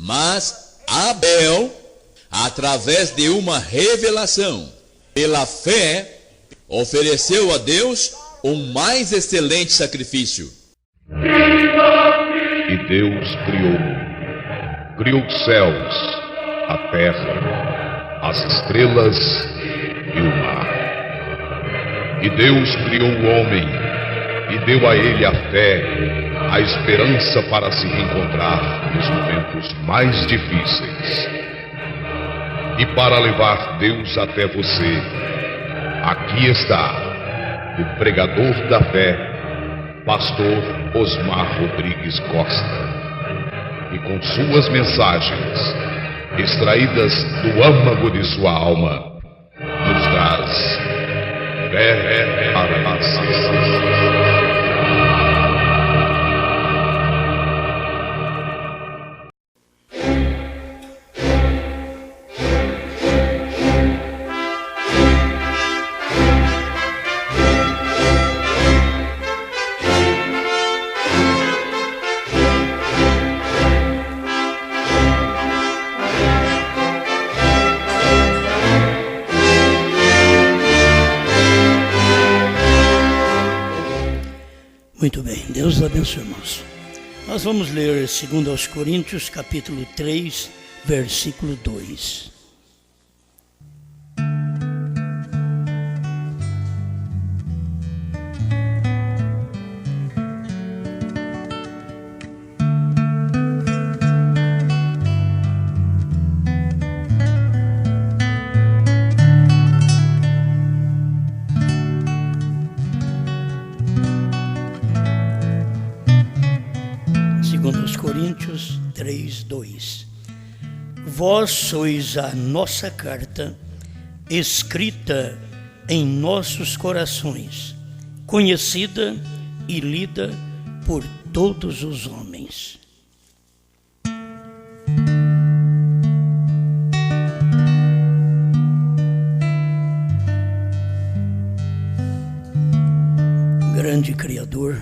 Mas Abel, através de uma revelação, pela fé, ofereceu a Deus um mais excelente sacrifício. E Deus criou os céus, a terra, as estrelas e o mar. E Deus criou o homem e deu a ele a fé, a esperança para se reencontrar nos momentos mais difíceis. E para levar Deus até você, aqui está o pregador da fé, Pastor Osmar Rodrigues Costa, e com suas mensagens, extraídas do âmago de sua alma, nos traz fé para a nação. Muito bem, Deus abençoe, irmãos. Nós vamos ler 2 aos Coríntios, capítulo 3, versículo 2. Coríntios 3, 2. Vós sois a nossa carta, escrita em nossos corações, conhecida e lida por todos os homens. Grande Criador,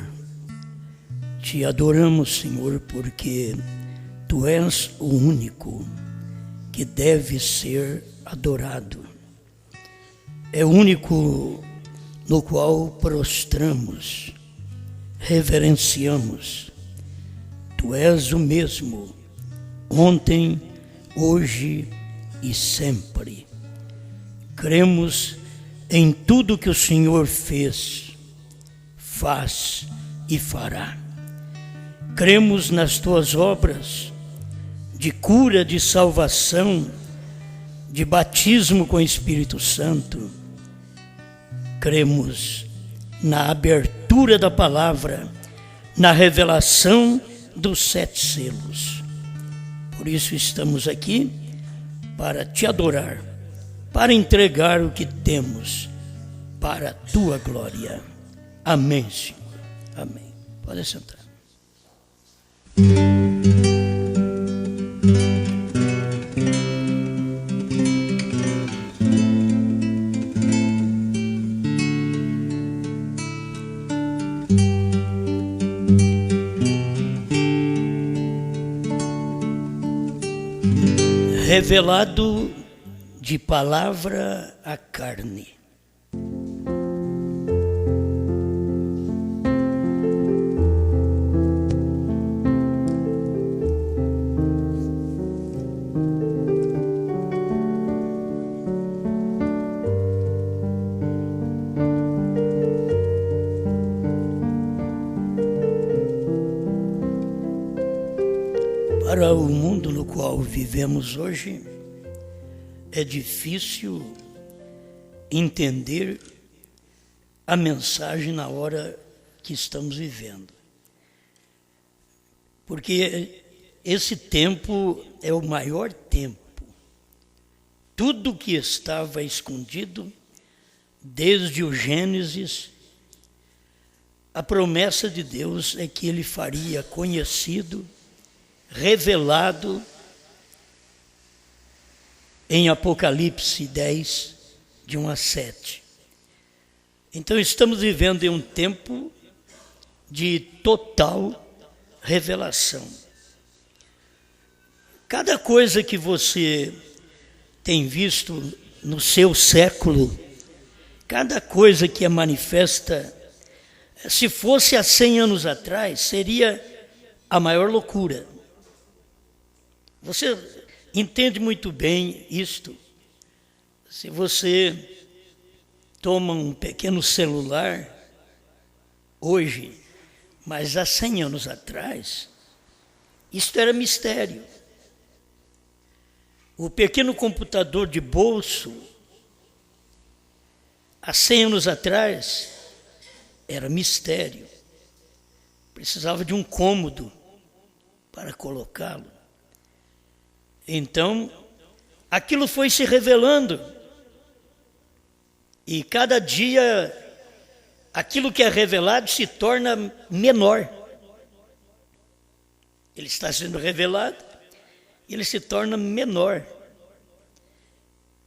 te adoramos, Senhor, porque Tu és o único que deve ser adorado. É o único no qual prostramos, reverenciamos. Tu és o mesmo, ontem, hoje e sempre. Cremos em tudo que o Senhor fez, faz e fará. Cremos nas Tuas obras de cura, de salvação, de batismo com o Espírito Santo. Cremos na abertura da palavra, na revelação dos 7 selos. Por isso estamos aqui para Te adorar, para entregar o que temos para a Tua glória. Amém, Senhor. Amém. Pode sentar. Revelado de palavra a carne. Para o mundo no qual vivemos hoje, é difícil entender a mensagem na hora que estamos vivendo. Porque esse tempo é o maior tempo. Tudo que estava escondido, desde o Gênesis, a promessa de Deus é que Ele faria conhecido, revelado em Apocalipse 10, de 1 a 7. Então estamos vivendo em um tempo de total revelação. Cada coisa que você tem visto no seu século, cada coisa que é manifesta, se fosse há 100 anos atrás, seria a maior loucura. Você entende muito bem isto. Se você toma um pequeno celular, hoje, mas há 100 anos atrás, isto era mistério. O pequeno computador de bolso, há 100 anos atrás, era mistério. Precisava de um cômodo para colocá-lo. Então, aquilo foi se revelando. E cada dia, aquilo que é revelado se torna menor. Ele está sendo revelado, ele se torna menor.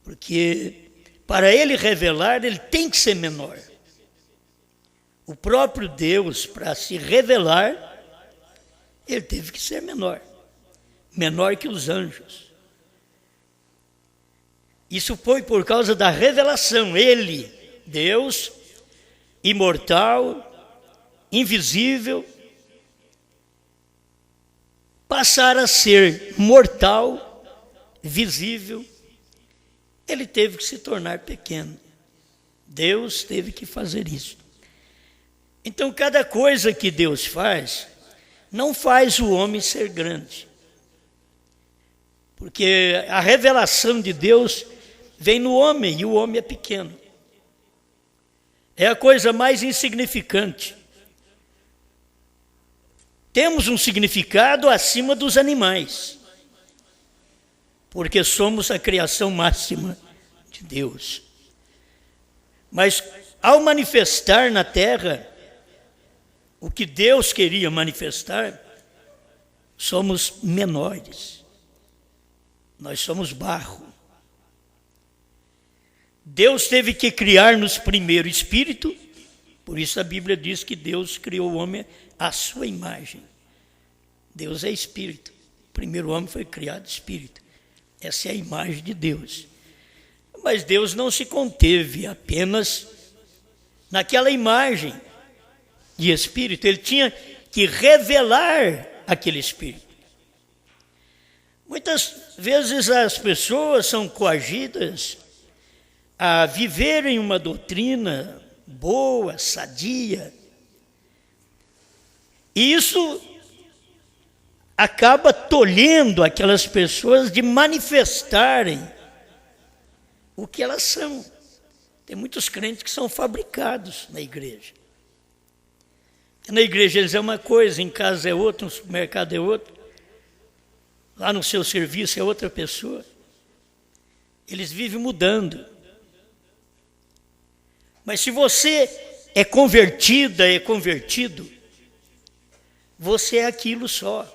Porque para ele revelar, ele tem que ser menor. O próprio Deus, para se revelar, ele teve que ser menor. Menor que os anjos. Isso foi por causa da revelação. Ele, Deus, imortal, invisível, passar a ser mortal, visível. Ele teve que se tornar pequeno. Deus teve que fazer isso. Então, cada coisa que Deus faz, não faz o homem ser grande. Porque a revelação de Deus vem no homem, e o homem é pequeno. É a coisa mais insignificante. Temos um significado acima dos animais, porque somos a criação máxima de Deus. Mas, ao manifestar na terra o que Deus queria manifestar, somos menores. Nós somos barro. Deus teve que criar-nos primeiro espírito, por isso a Bíblia diz que Deus criou o homem à sua imagem. Deus é espírito. O primeiro homem foi criado espírito. Essa é a imagem de Deus. Mas Deus não se conteve apenas naquela imagem de espírito. Ele tinha que revelar aquele espírito. Muitas vezes as pessoas são coagidas a viverem uma doutrina boa, sadia. E isso acaba tolhendo aquelas pessoas de manifestarem o que elas são. Tem muitos crentes que são fabricados na igreja. Na igreja eles é uma coisa, em casa é outra, no supermercado é outra, lá no seu serviço é outra pessoa. Eles vivem mudando. Mas se você é convertida, é convertido, você é aquilo só.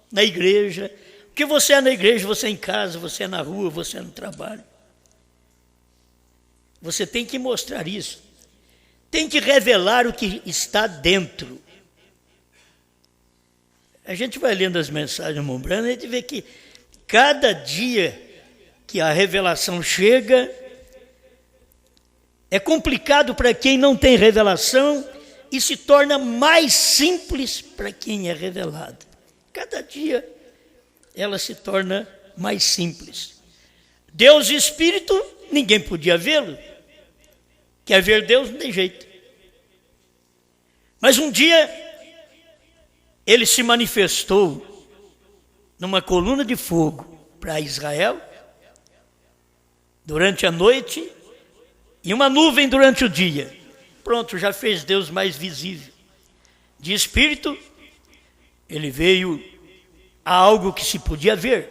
Na igreja, porque você é na igreja, você é em casa, você é na rua, você é no trabalho. Você tem que mostrar isso. Tem que revelar o que está dentro. A gente vai lendo as mensagens do Mombrana e a gente vê que cada dia que a revelação chega, é complicado para quem não tem revelação e se torna mais simples para quem é revelado. Cada dia ela se torna mais simples. Deus Espírito, ninguém podia vê-lo. Quer ver Deus? Não tem jeito. Mas um dia, ele se manifestou numa coluna de fogo para Israel, durante a noite, e uma nuvem durante o dia. Pronto, já fez Deus mais visível. De Espírito, ele veio a algo que se podia ver.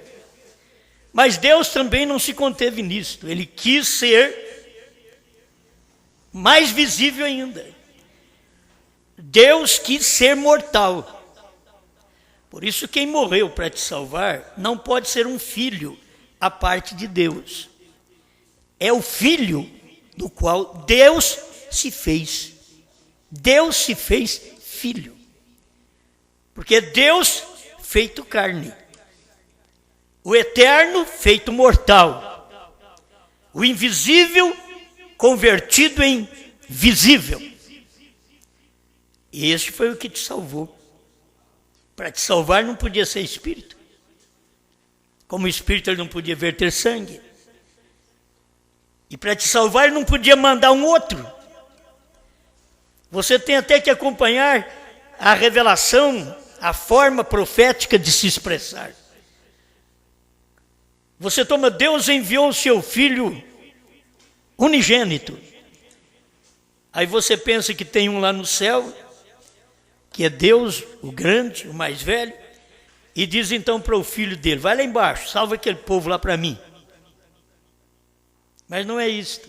Mas Deus também não se conteve nisto. Ele quis ser mais visível ainda. Deus quis ser mortal. Por isso quem morreu para te salvar não pode ser um filho à parte de Deus. É o filho do qual Deus se fez. Deus se fez filho. Porque Deus feito carne. O eterno feito mortal. O invisível convertido em visível. E esse foi o que te salvou. Para te salvar não podia ser espírito. Como espírito ele não podia verter sangue. E para te salvar ele não podia mandar um outro. Você tem até que acompanhar a revelação, a forma profética de se expressar. Você toma, Deus enviou o seu Filho unigênito. Aí você pensa que tem um lá no céu, que é Deus, o grande, o mais velho, e diz então para o filho dele, vai lá embaixo, salva aquele povo lá para mim. Mas não é isso.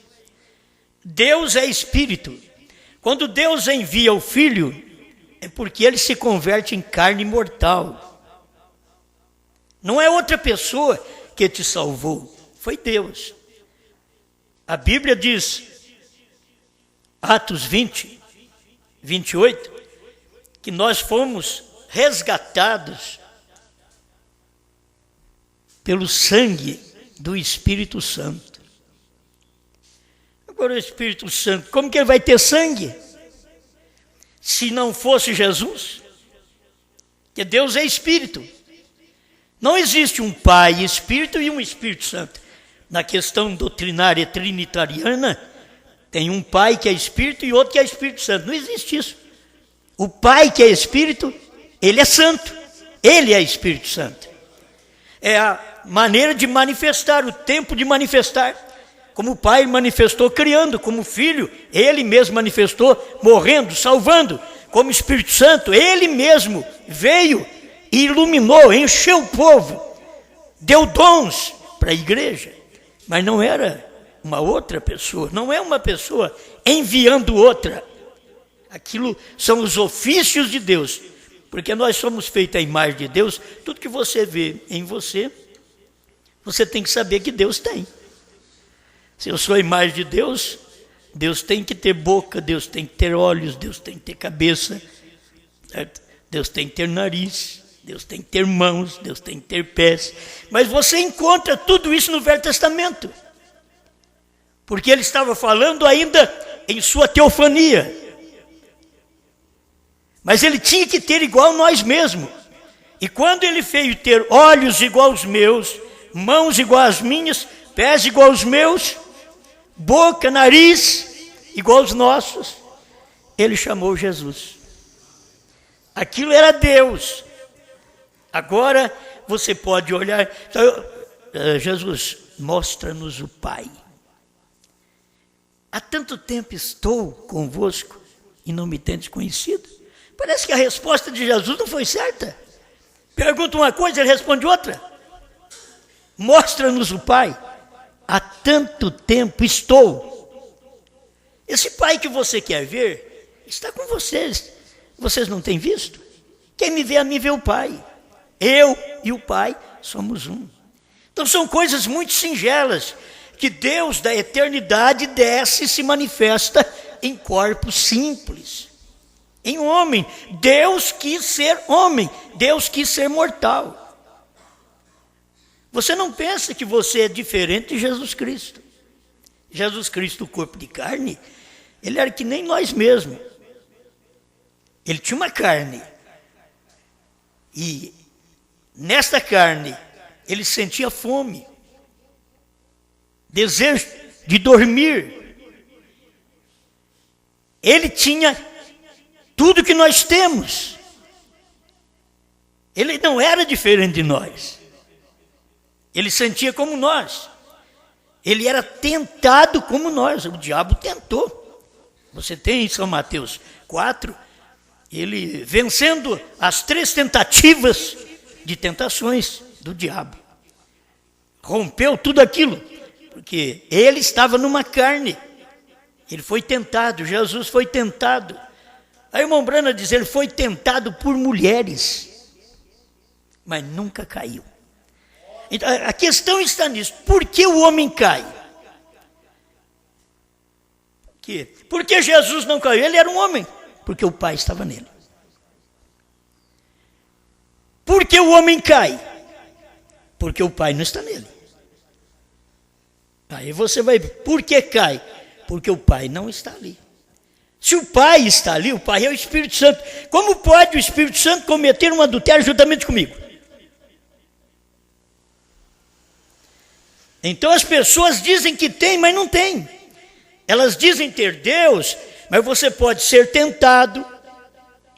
Deus é espírito. Quando Deus envia o Filho, é porque ele se converte em carne mortal. Não é outra pessoa que te salvou, foi Deus. A Bíblia diz, Atos 20, 28, que nós fomos resgatados pelo sangue do Espírito Santo. Agora o Espírito Santo, como que ele vai ter sangue? Se não fosse Jesus? Porque Deus é Espírito. Não existe um Pai Espírito e um Espírito Santo. Na questão doutrinária trinitariana, tem um Pai que é Espírito e outro que é Espírito Santo. Não existe isso. O Pai que é Espírito, ele é santo. Ele é Espírito Santo. É a maneira de manifestar, o tempo de manifestar. Como o Pai manifestou criando, como o Filho, ele mesmo manifestou morrendo, salvando. Como Espírito Santo, ele mesmo veio e iluminou, encheu o povo, deu dons para a igreja. Mas não era uma outra pessoa, não é uma pessoa enviando outra. Aquilo são os ofícios de Deus, porque nós somos feitos à imagem de Deus. Tudo que você vê em você, você tem que saber que Deus tem. Se eu sou a imagem de Deus, Deus tem que ter boca, Deus tem que ter olhos, Deus tem que ter cabeça, certo? Deus tem que ter nariz, Deus tem que ter mãos, Deus tem que ter pés. Mas você encontra tudo isso no Velho Testamento. Porque ele estava falando ainda em sua teofania. Mas ele tinha que ter igual nós mesmos. E quando ele veio ter olhos igual aos meus, mãos igual às minhas, pés igual aos meus, boca, nariz igual aos nossos, ele chamou Jesus. Aquilo era Deus. Agora você pode olhar, Jesus, mostra-nos o Pai. Há tanto tempo estou convosco e não me tendes conhecido. Parece que a resposta de Jesus não foi certa. Pergunta uma coisa, ele responde outra. Mostra-nos o Pai. Há tanto tempo estou. Esse Pai que você quer ver está com vocês. Vocês não têm visto? Quem me vê a mim vê o Pai. Eu e o Pai somos um. Então são coisas muito singelas que Deus da eternidade desce e se manifesta em corpos simples. Em homem. Deus quis ser homem. Deus quis ser mortal. Você não pensa que você é diferente de Jesus Cristo. Jesus Cristo, o corpo de carne, ele era que nem nós mesmos. Ele tinha uma carne. E nesta carne, ele sentia fome, desejo de dormir. Ele tinha tudo que nós temos. Ele não era diferente de nós. Ele sentia como nós. Ele era tentado como nós. O diabo tentou. Você tem em São Mateus 4, ele vencendo as 3 tentativas de tentações do diabo. Rompeu tudo aquilo, porque ele estava numa carne. Ele foi tentado, Jesus foi tentado. Aí o irmão Brana diz, ele foi tentado por mulheres, mas nunca caiu. Então, a questão está nisso. Por que o homem cai? Por quê? Porque Jesus não caiu. Ele era um homem. Porque o Pai estava nele. Por que o homem cai? Porque o Pai não está nele. Aí você vai ver, por que cai? Porque o Pai não está ali. Se o Pai está ali, o Pai é o Espírito Santo. Como pode o Espírito Santo cometer um adultério juntamente comigo? Então as pessoas dizem que tem, mas não tem. Elas dizem ter Deus, mas você pode ser tentado,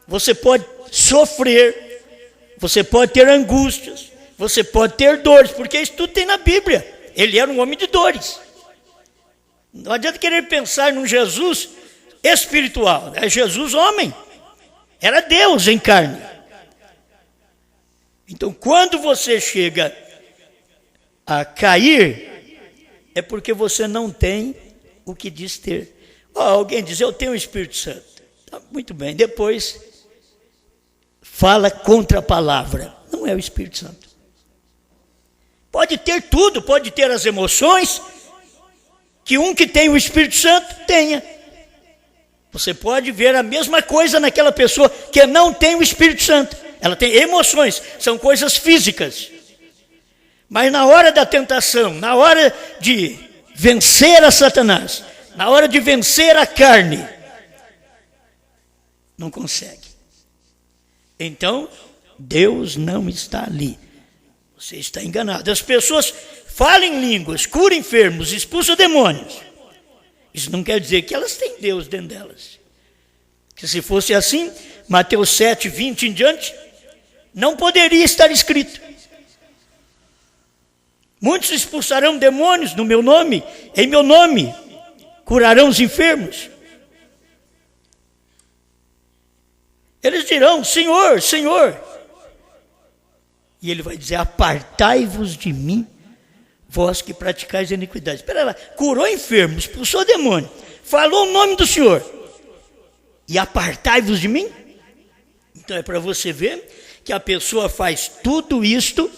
você pode sofrer, você pode ter angústias, você pode ter dores, porque isso tudo tem na Bíblia. Ele era um homem de dores. Não adianta querer pensar num Jesus espiritual, é Jesus homem, era Deus em carne. Então quando você chega a cair, é porque você não tem o que diz ter. Alguém diz, eu tenho o Espírito Santo. Tá, muito bem, depois fala contra a palavra. Não é o Espírito Santo. Pode ter tudo, pode ter as emoções que um que tem o Espírito Santo tenha. Você pode ver a mesma coisa naquela pessoa que não tem o Espírito Santo. Ela tem emoções, são coisas físicas. Mas na hora da tentação, na hora de vencer a Satanás, na hora de vencer a carne, não consegue. Então, Deus não está ali. Você está enganado. As pessoas falam em línguas, curam enfermos, expulsam demônios. Isso não quer dizer que elas têm Deus dentro delas. Que se fosse assim, Mateus 7, 20 em diante, não poderia estar escrito. Muitos expulsarão demônios no meu nome, em meu nome, curarão os enfermos. Eles dirão, Senhor, Senhor. E ele vai dizer, apartai-vos de mim, vós que praticais a iniquidade. Espera lá, curou enfermos, expulsou demônio, falou o nome do Senhor. E apartai-vos de mim? Então é para você ver que a pessoa faz tudo isto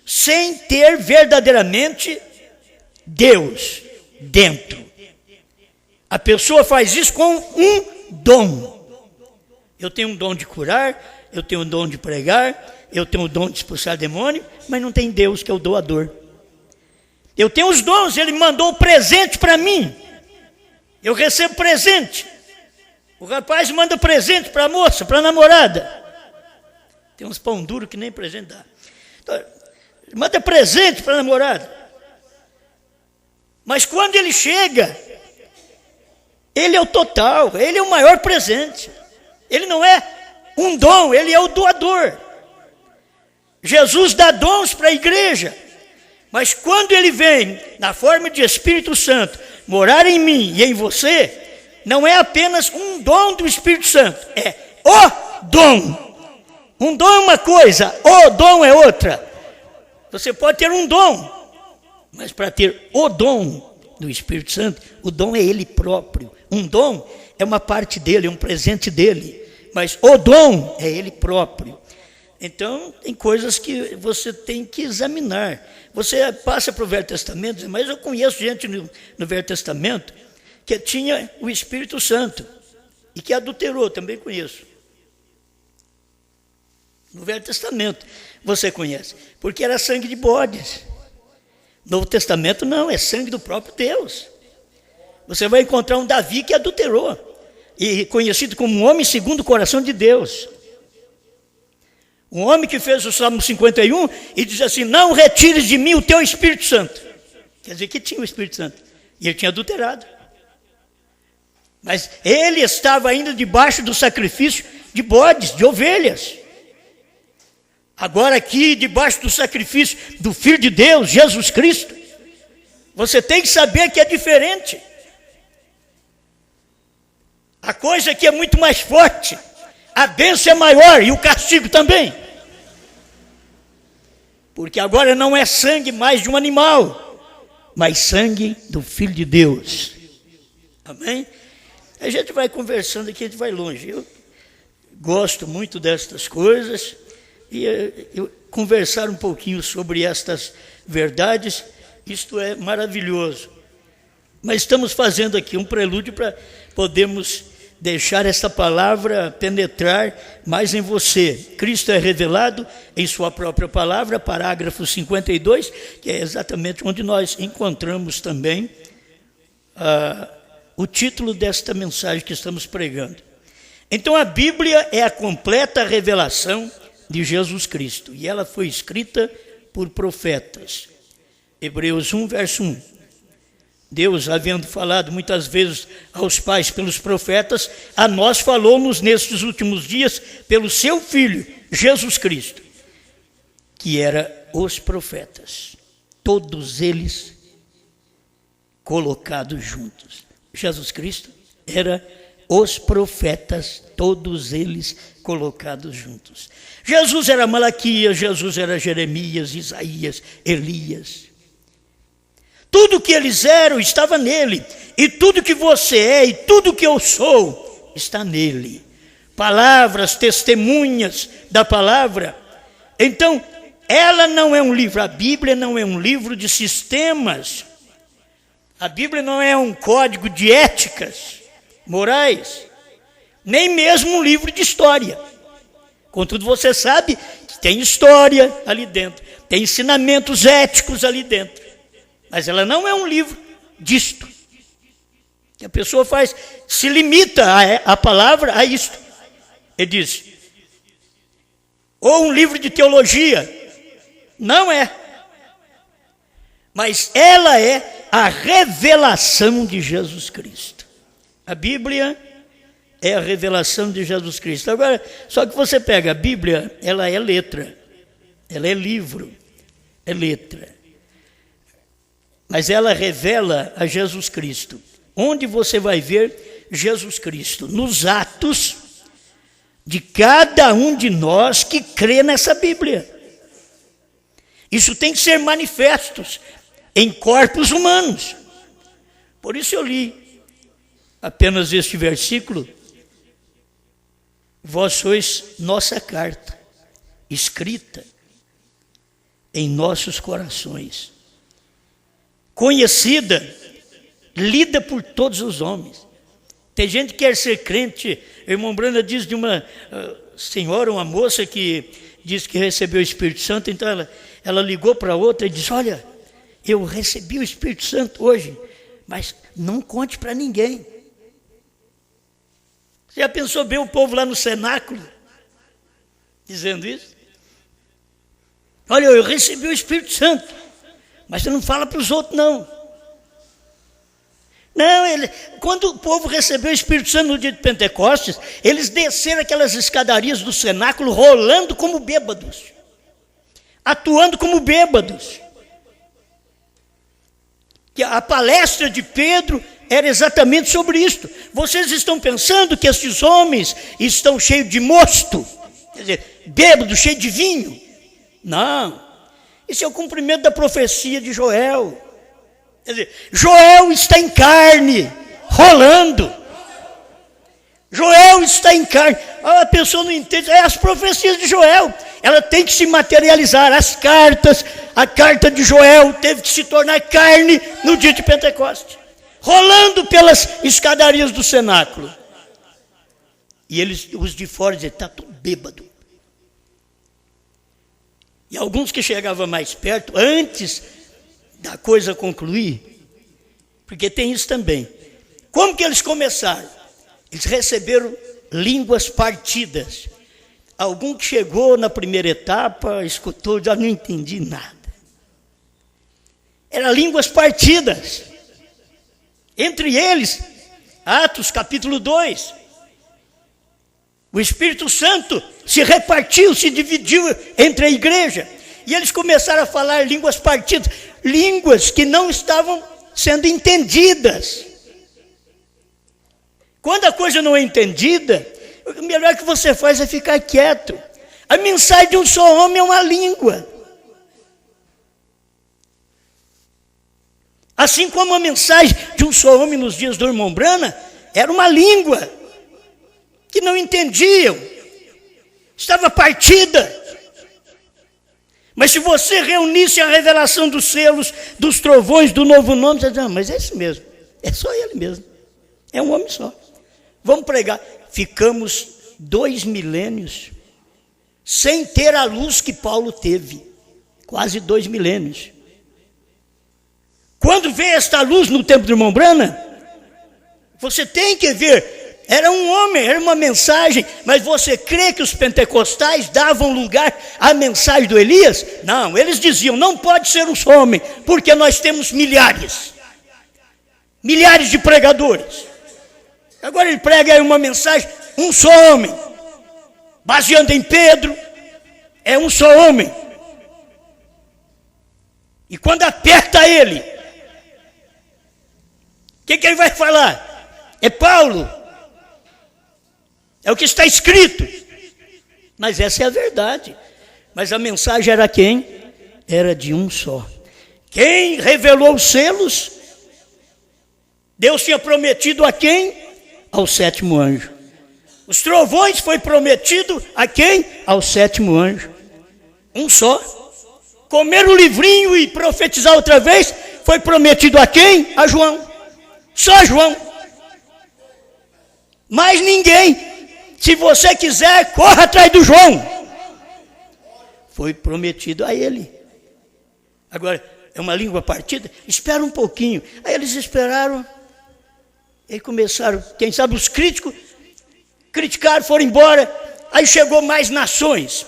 sem ter verdadeiramente Deus dentro. A pessoa faz isso com um dom. Eu tenho um dom de curar, eu tenho um dom de pregar, eu tenho um dom de expulsar demônio, mas não tem Deus que é o doador. Eu tenho os dons, ele mandou presente para mim. Eu recebo presente. O rapaz manda presente para a moça, para a namorada. Tem uns pão duro que nem presente dá. Então, manda presente para a namorada. Mas quando ele chega, ele é o total, ele é o maior presente. Ele não é um dom, ele é o doador. Jesus dá dons para a igreja, mas quando ele vem na forma de Espírito Santo morar em mim e em você, não é apenas um dom do Espírito Santo, é o dom. Um dom é uma coisa, o dom é outra. Você pode ter um dom, mas para ter o dom do Espírito Santo, o dom é ele próprio. Um dom é uma parte dele, é um presente dele, mas o dom é ele próprio. Então, tem coisas que você tem que examinar. Você passa para o Velho Testamento, mas eu conheço gente no Velho Testamento que tinha o Espírito Santo e que adulterou, também conheço. No Velho Testamento, você conhece, porque era sangue de bodes. No Novo Testamento não, é sangue do próprio Deus. Você vai encontrar um Davi que adulterou, e conhecido como um homem segundo o coração de Deus. Um homem que fez o Salmo 51 e diz assim, não retires de mim o teu Espírito Santo. Quer dizer que tinha o Espírito Santo, e ele tinha adulterado. Mas ele estava ainda debaixo do sacrifício de bodes, de ovelhas. Agora aqui, debaixo do sacrifício do Filho de Deus, Jesus Cristo, você tem que saber que é diferente. A coisa aqui é muito mais forte. A bênção é maior e o castigo também. Porque agora não é sangue mais de um animal, mas sangue do Filho de Deus. Amém? A gente vai conversando aqui, a gente vai longe. Eu gosto muito destas coisas. E eu conversar um pouquinho sobre estas verdades, isto é maravilhoso. Mas estamos fazendo aqui um prelúdio para podermos deixar esta palavra penetrar mais em você. Cristo é revelado em sua própria palavra, parágrafo 52, que é exatamente onde nós encontramos também o título desta mensagem que estamos pregando. Então a Bíblia é a completa revelação de Jesus Cristo, e ela foi escrita por profetas. Hebreus 1, verso 1. Deus, havendo falado muitas vezes aos pais pelos profetas, a nós falou-nos nestes últimos dias pelo seu Filho, Jesus Cristo, que era os profetas, todos eles colocados juntos. Jesus Cristo era os profetas, todos eles colocados juntos. Jesus era Malaquias, Jesus era Jeremias, Isaías, Elias. Tudo que eles eram estava nele, e tudo que você é e tudo que eu sou está nele. Palavras, testemunhas da palavra. Então, ela não é um livro, a Bíblia não é um livro de sistemas. A Bíblia não é um código de éticas morais, nem mesmo um livro de história. Contudo, você sabe que tem história ali dentro, tem ensinamentos éticos ali dentro. Mas ela não é um livro disto. Que a pessoa se limita a palavra a isto. Ele diz, ou um livro de teologia. Não é. Mas ela é a revelação de Jesus Cristo. A Bíblia é a revelação de Jesus Cristo. Agora, só que você pega a Bíblia, ela é letra. Ela é livro. É letra. Mas ela revela a Jesus Cristo. Onde você vai ver Jesus Cristo? Nos atos de cada um de nós que crê nessa Bíblia. Isso tem que ser manifestos em corpos humanos. Por isso eu li apenas este versículo. Vós sois nossa carta, escrita em nossos corações, conhecida, lida por todos os homens. Tem gente que quer ser crente. A irmã Branda diz de uma senhora, uma moça que diz que recebeu o Espírito Santo. Então ela ligou para outra e disse, olha, eu recebi o Espírito Santo hoje, mas não conte para ninguém. Você já pensou bem o povo lá no cenáculo dizendo isso? Olha, eu recebi o Espírito Santo, mas você não fala para os outros, não. Não, quando o povo recebeu o Espírito Santo no dia de Pentecostes, eles desceram aquelas escadarias do cenáculo rolando como bêbados, atuando como bêbados. Que a palestra de Pedro era exatamente sobre isto. Vocês estão pensando que esses homens estão cheios de mosto, quer dizer, bêbados, cheios de vinho? Não. Isso é o cumprimento da profecia de Joel. Quer dizer, Joel está em carne, rolando. Joel está em carne. A pessoa não entende. É as profecias de Joel. Ela tem que se materializar. As cartas, a carta de Joel teve que se tornar carne no dia de Pentecostes, rolando pelas escadarias do cenáculo. E eles, os de fora, diziam, está tudo bêbado. E alguns que chegavam mais perto, antes da coisa concluir, porque tem isso também. Como que eles começaram? Eles receberam línguas partidas. Algum que chegou na primeira etapa, escutou, já não entendi nada. Eram línguas partidas. Entre eles, Atos capítulo 2. O Espírito Santo se repartiu, se dividiu entre a igreja. E eles começaram a falar línguas partidas, línguas que não estavam sendo entendidas. Quando a coisa não é entendida, o melhor que você faz é ficar quieto. A mensagem de um só homem é uma língua. Assim como a mensagem de um só homem nos dias do irmão Brana era uma língua que não entendiam, estava partida. Mas se você reunisse a revelação dos selos, dos trovões, do novo nome, você diz, mas é esse mesmo, é só ele mesmo, é um homem só. vamos pregar. Ficamos 2 milênios sem ter a luz que Paulo teve. Quase 2 milênios. Quando veio esta luz no tempo do irmão Branham, você tem que ver, era um homem, era uma mensagem, mas você crê que os pentecostais davam lugar à mensagem do Elias? Não, eles diziam, não pode ser um só homem, porque nós temos milhares de pregadores. Agora ele prega aí uma mensagem, um só homem, baseando em Pedro, é um só homem. E quando aperta ele, o que ele vai falar? É Paulo. É o que está escrito. Mas essa é a verdade. Mas a mensagem era quem? Era de um só. Quem revelou os selos? Deus tinha prometido a quem? Ao 7º anjo. Os trovões foi prometido a quem? Ao 7º anjo. Um só. Comer o livrinho e profetizar outra vez foi prometido a quem? A João. Só João. Mais ninguém. Se você quiser, corra atrás do João. Foi prometido a ele. Agora, é uma língua partida? Espera um pouquinho. Aí eles esperaram. E começaram, quem sabe os críticos, criticaram, foram embora. Aí chegou mais nações.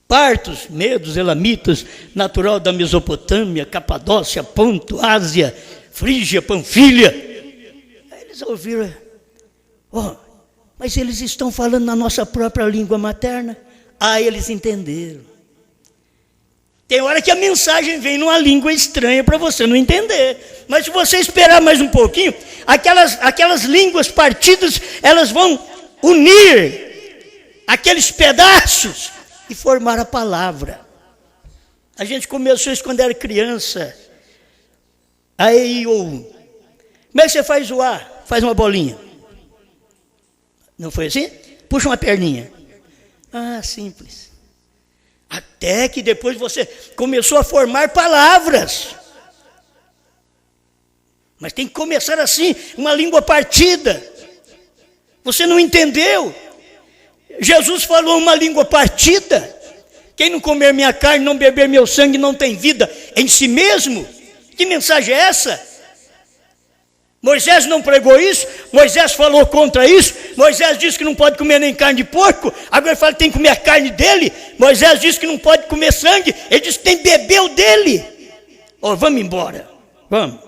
Partos, medos, elamitas, natural da Mesopotâmia, Capadócia, Ponto, Ásia, Frígia, Panfilha. Aí eles ouviram, mas eles estão falando na nossa própria língua materna. Aí eles entenderam. Tem hora que a mensagem vem numa língua estranha para você não entender. Mas se você esperar mais um pouquinho, aquelas línguas partidas, elas vão unir aqueles pedaços e formar a palavra. A gente começou isso quando era criança. Aí, como é que você faz o A? Faz uma bolinha. Não foi assim? Puxa uma perninha. Ah, simples. Até que depois você começou a formar palavras. Mas tem que começar assim, uma língua partida. Você não entendeu? Jesus falou uma língua partida. Quem não comer minha carne, não beber meu sangue, não tem vida em si mesmo. Que mensagem é essa? Moisés não pregou isso, Moisés falou contra isso, Moisés disse que não pode comer nem carne de porco, agora ele fala que tem que comer a carne dele, Moisés disse que não pode comer sangue, ele disse que tem que beber o dele. Vamos embora, vamos,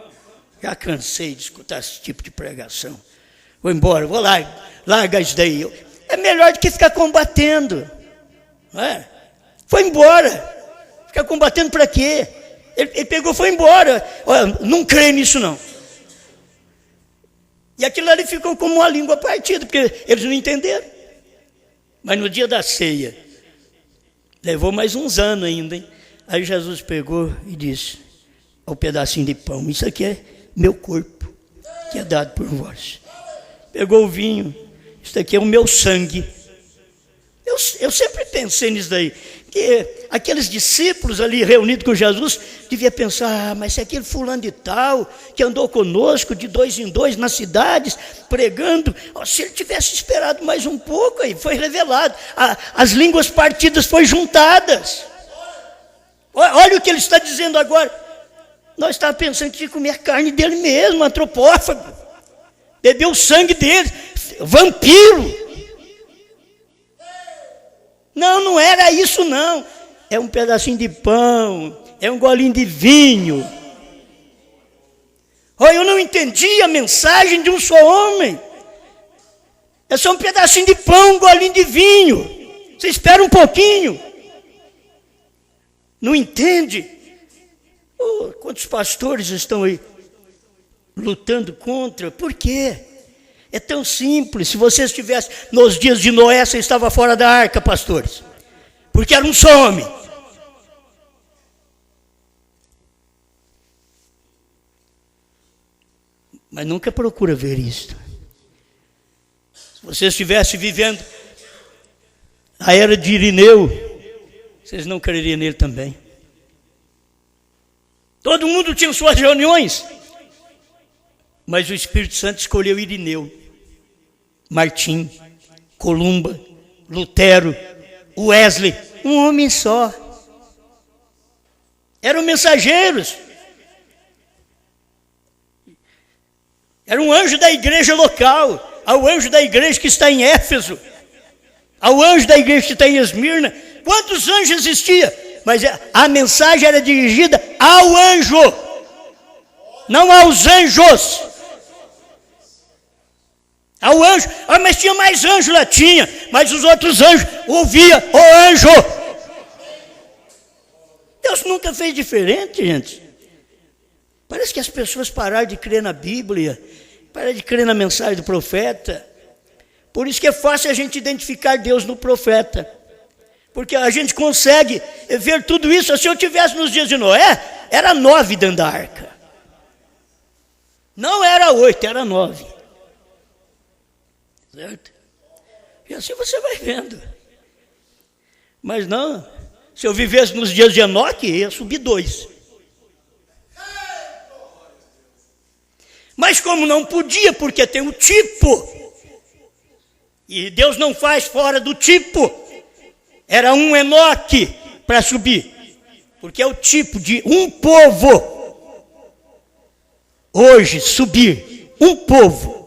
já cansei de escutar esse tipo de pregação, vou embora, vou lá, larga isso daí, é melhor do que ficar combatendo, não é? Foi embora, ficar combatendo para quê? Ele pegou, foi embora, não creio nisso não. E aquilo ali ficou como uma língua partida, porque eles não entenderam. Mas no dia da ceia, levou mais uns anos ainda, hein? Aí Jesus pegou e disse, ao pedacinho de pão, isso aqui é meu corpo, que é dado por vós. Pegou o vinho, isso aqui é o meu sangue. Eu sempre pensei nisso daí, que aqueles discípulos ali reunidos com Jesus, devia pensar, mas se aquele fulano de tal, que andou conosco de 2 em 2 nas cidades, pregando, se ele tivesse esperado mais um pouco, aí foi revelado, as línguas partidas foram juntadas. Olha o que ele está dizendo agora, nós estávamos pensando que tinha que comer a carne dele mesmo, antropófago, beber o sangue dele, vampiro. Não era isso não, é um pedacinho de pão, é um golinho de vinho. Eu não entendi a mensagem de um só homem, é só um pedacinho de pão, um golinho de vinho, você espera um pouquinho, não entende? Quantos pastores estão aí lutando contra, por quê? É tão simples, se você estivesse nos dias de Noé, você estava fora da arca, pastores, porque era um só homem. Mas nunca procura ver isto. Se você estivesse vivendo a era de Irineu, vocês não creriam nele também. Todo mundo tinha suas reuniões, Mas o Espírito Santo escolheu Irineu, Martim, Columba, Lutero, Wesley, um homem só. Eram mensageiros. Era um anjo da igreja local, ao anjo da igreja que está em Éfeso, ao anjo da igreja que está em Esmirna. Quantos anjos existiam? Mas a mensagem era dirigida ao anjo, não aos anjos. Ao anjo. Ah, mas tinha mais anjo lá, tinha, mas os outros anjos ouviam o anjo. Deus nunca fez diferente, gente. Parece que as pessoas pararam de crer na Bíblia, pararam de crer na mensagem do profeta. Por isso que é fácil a gente identificar Deus no profeta, porque a gente consegue ver tudo isso. Se eu tivesse nos dias de Noé, era 9 dentro da arca. Não era 8, era 9. Certo? E assim você vai vendo. Mas não, se eu vivesse nos dias de Enoque, ia subir 2. Mas como não podia, porque tem o tipo, e Deus não faz fora do tipo, era um Enoque para subir, porque é o tipo de um povo. Hoje subir um povo,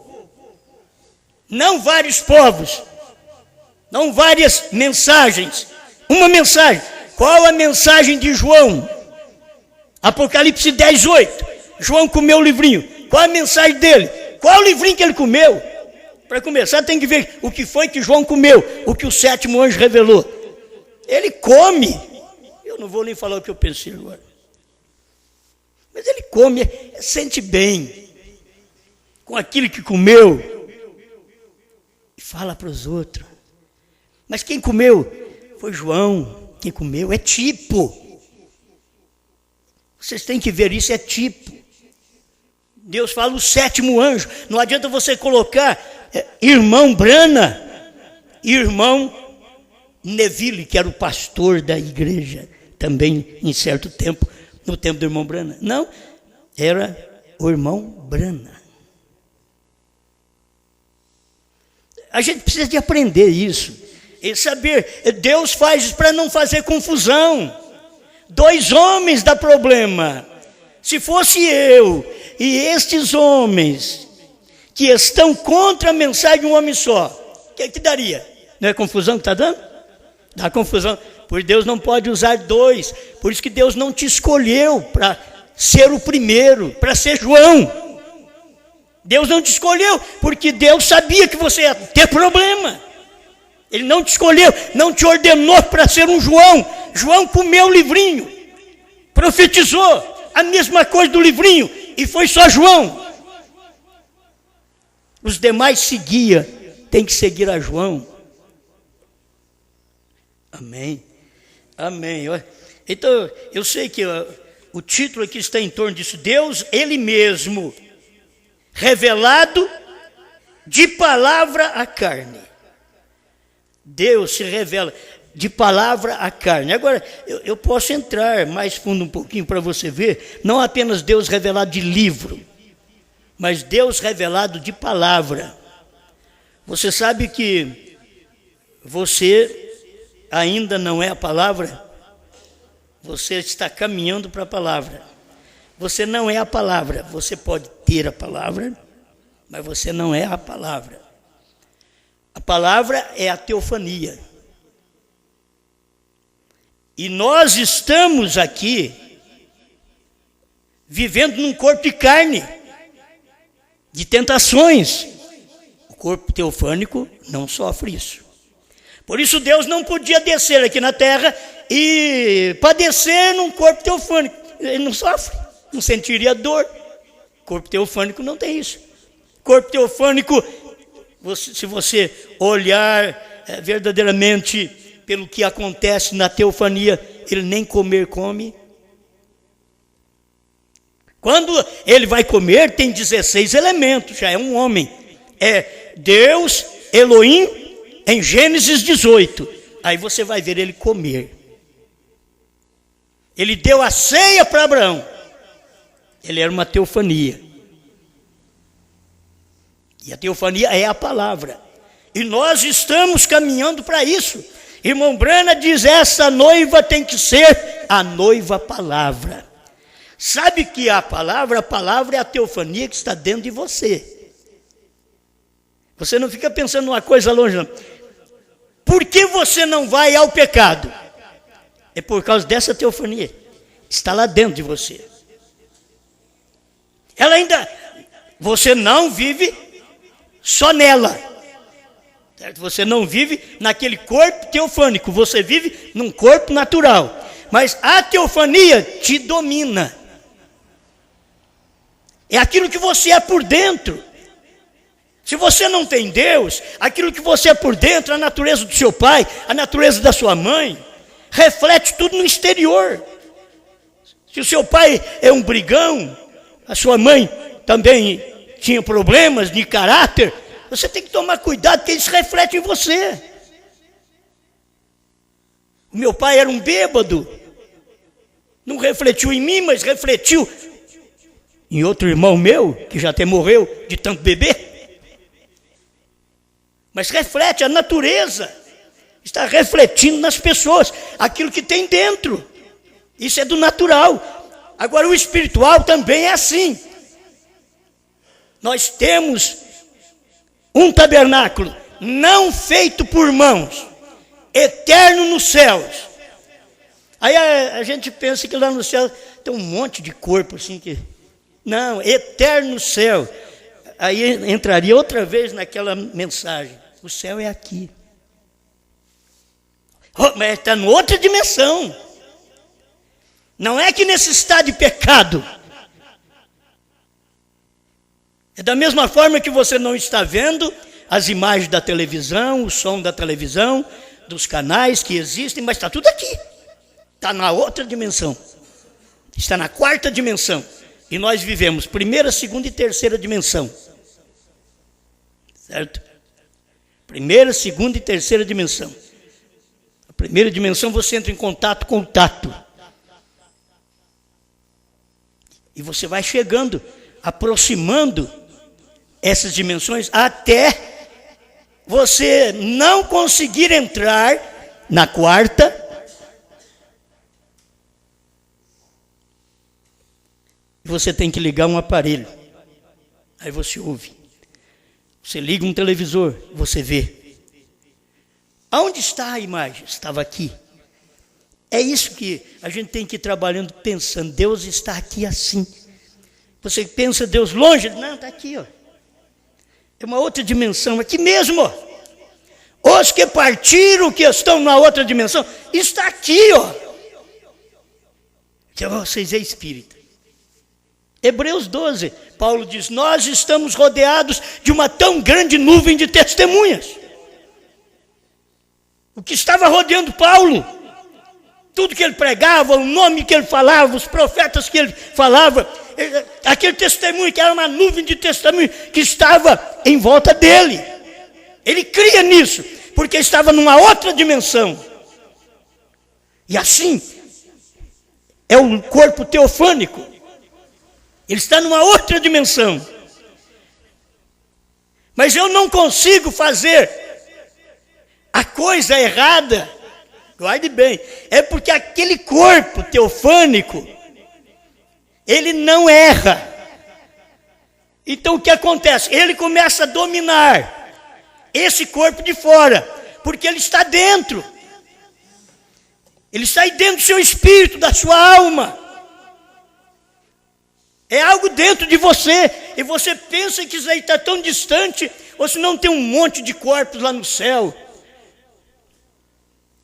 não vários povos, não várias mensagens, uma mensagem. Qual a mensagem de João? Apocalipse 10:8. João comeu o livrinho. Qual a mensagem dele? Qual o livrinho que ele comeu? Para começar, tem que ver o que foi que João comeu, o que o 7º anjo revelou. Ele come. Eu não vou nem falar o que eu pensei agora. Mas ele come, sente bem com aquilo que comeu. E fala para os outros. Mas quem comeu foi João. Quem comeu é tipo. Vocês têm que ver isso, é tipo. Deus fala o 7º anjo. Não adianta você colocar irmão Brana, irmão Neville, que era o pastor da igreja, também em certo tempo, no tempo do irmão Brana. Não, era o irmão Brana. A gente precisa de aprender isso. E saber, Deus faz isso para não fazer confusão. 2 homens dá problema. Se fosse eu e estes homens que estão contra a mensagem de um homem só, o que daria? Não é confusão que está dando? Dá confusão. Por Deus não pode usar 2. Por isso que Deus não te escolheu para ser o primeiro, para ser João. Deus não te escolheu, porque Deus sabia que você ia ter problema. Ele não te escolheu, não te ordenou para ser um João. João comeu o livrinho, profetizou a mesma coisa do livrinho, e foi só João. Os demais seguiam, tem que seguir a João. Amém, amém. Então, eu sei que o título aqui está em torno disso. Deus, Ele mesmo, revelado de palavra à carne. Deus se revela de palavra à carne. Agora, eu posso entrar mais fundo um pouquinho para você ver, não apenas Deus revelado de livro, mas Deus revelado de palavra. Você sabe que você ainda não é a palavra? Você está caminhando para a palavra. Você não é a palavra. Você pode ter a palavra, mas você não é a palavra. A palavra é a teofania. E nós estamos aqui vivendo num corpo de carne, de tentações. O corpo teofânico não sofre isso. Por isso Deus não podia descer aqui na terra e padecer num corpo teofânico. Ele não sofre, não sentiria dor. Corpo teofânico não tem isso. Corpo teofânico, se você olhar verdadeiramente pelo que acontece na teofania, ele nem comer come. Quando ele vai comer, tem 16 elementos, já é um homem. É Deus, Elohim, em Gênesis 18. Aí você vai ver ele comer. Ele deu a ceia para Abraão. Ele era uma teofania. E a teofania é a palavra. E nós estamos caminhando para isso. Irmão Brana diz, essa noiva tem que ser a noiva palavra. Sabe que a palavra é a teofania que está dentro de você. Você não fica pensando numa coisa longe, não. Por que você não vai ao pecado? É por causa dessa teofania. Está lá dentro de você. Ela ainda... Você não vive só nela. Certo? Você não vive naquele corpo teofânico. Você vive num corpo natural. Mas a teofania te domina. É aquilo que você é por dentro. Se você não tem Deus, aquilo que você é por dentro, a natureza do seu pai, a natureza da sua mãe, reflete tudo no exterior. Se o seu pai é um brigão, a sua mãe também tinha problemas de caráter, você tem que tomar cuidado, porque isso reflete em você. O meu pai era um bêbado, não refletiu em mim, mas refletiu em outro irmão meu, que já até morreu de tanto beber. Mas reflete, a natureza está refletindo nas pessoas, aquilo que tem dentro. Isso é do natural. Agora o espiritual também é assim. Nós temos um tabernáculo não feito por mãos, eterno nos céus. Aí a gente pensa que lá no céu tem um monte de corpo assim que... Não, eterno no céu. Aí entraria outra vez naquela mensagem. O céu é aqui. Mas está em outra dimensão. Não é que nesse estado de pecado. É da mesma forma que você não está vendo as imagens da televisão, o som da televisão, dos canais que existem, mas está tudo aqui. Está na outra dimensão. Está na quarta dimensão. E nós vivemos primeira, segunda e terceira dimensão. Certo? Primeira, segunda e terceira dimensão. A primeira dimensão você entra em contato com o tato. E você vai chegando, aproximando essas dimensões até você não conseguir entrar na quarta. Você tem que ligar um aparelho. Aí você ouve. Você liga um televisor, você vê. Aonde está a imagem? Estava aqui. É isso que a gente tem que ir trabalhando, pensando. Deus está aqui assim. Você pensa Deus longe? Não, está aqui, ó. É uma outra dimensão, aqui mesmo, ó. Os que partiram, que estão na outra dimensão, está aqui, ó. Que vocês é espírita. Hebreus 12, Paulo diz, nós estamos rodeados de uma tão grande nuvem de testemunhas. O que estava rodeando Paulo, tudo que ele pregava, o nome que ele falava, os profetas que ele falava, aquele testemunho que era uma nuvem de testemunho que estava em volta dele. Ele cria nisso, porque estava numa outra dimensão. E assim, é um corpo teofânico. Ele está numa outra dimensão. Mas eu não consigo fazer a coisa errada. Guarde bem. É porque aquele corpo teofânico, ele não erra. Então o que acontece? Ele começa a dominar esse corpo de fora, porque ele está dentro. Ele está aí dentro do seu espírito, da sua alma. É algo dentro de você, e você pensa que isso aí está tão distante, ou se não tem um monte de corpos lá no céu.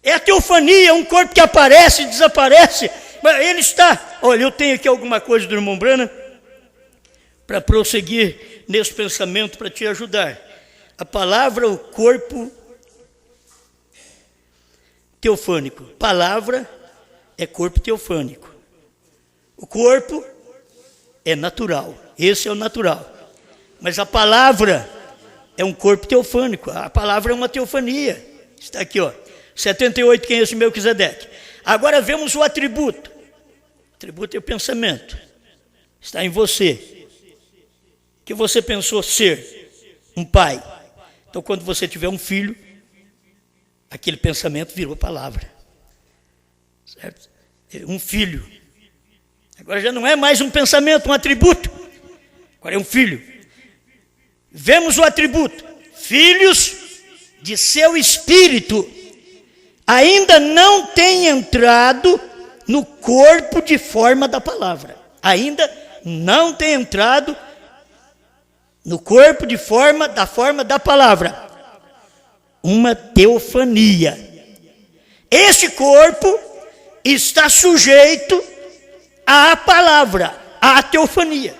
É a teofania, um corpo que aparece e desaparece, mas ele está... Olha, eu tenho aqui alguma coisa do irmão Brana, para prosseguir nesse pensamento, para te ajudar. A palavra, o corpo teofânico. Palavra é corpo teofânico. O corpo é natural, esse é o natural. Mas a palavra é um corpo teofânico, a palavra é uma teofania. Está aqui, ó, 78, quem é esse Melquisedeque? Agora vemos o atributo. O atributo é o pensamento. Está em você. O que você pensou ser? um pai. Então, quando você tiver um filho, aquele pensamento virou palavra. Certo? Um filho. Agora já não é mais um pensamento, um atributo. Agora é um filho. Vemos o atributo. Filhos de seu espírito ainda não têm entrado no corpo de forma da palavra. Ainda não tem entrado no corpo de forma da palavra. Uma teofania. Este corpo está sujeito à palavra, à teofania.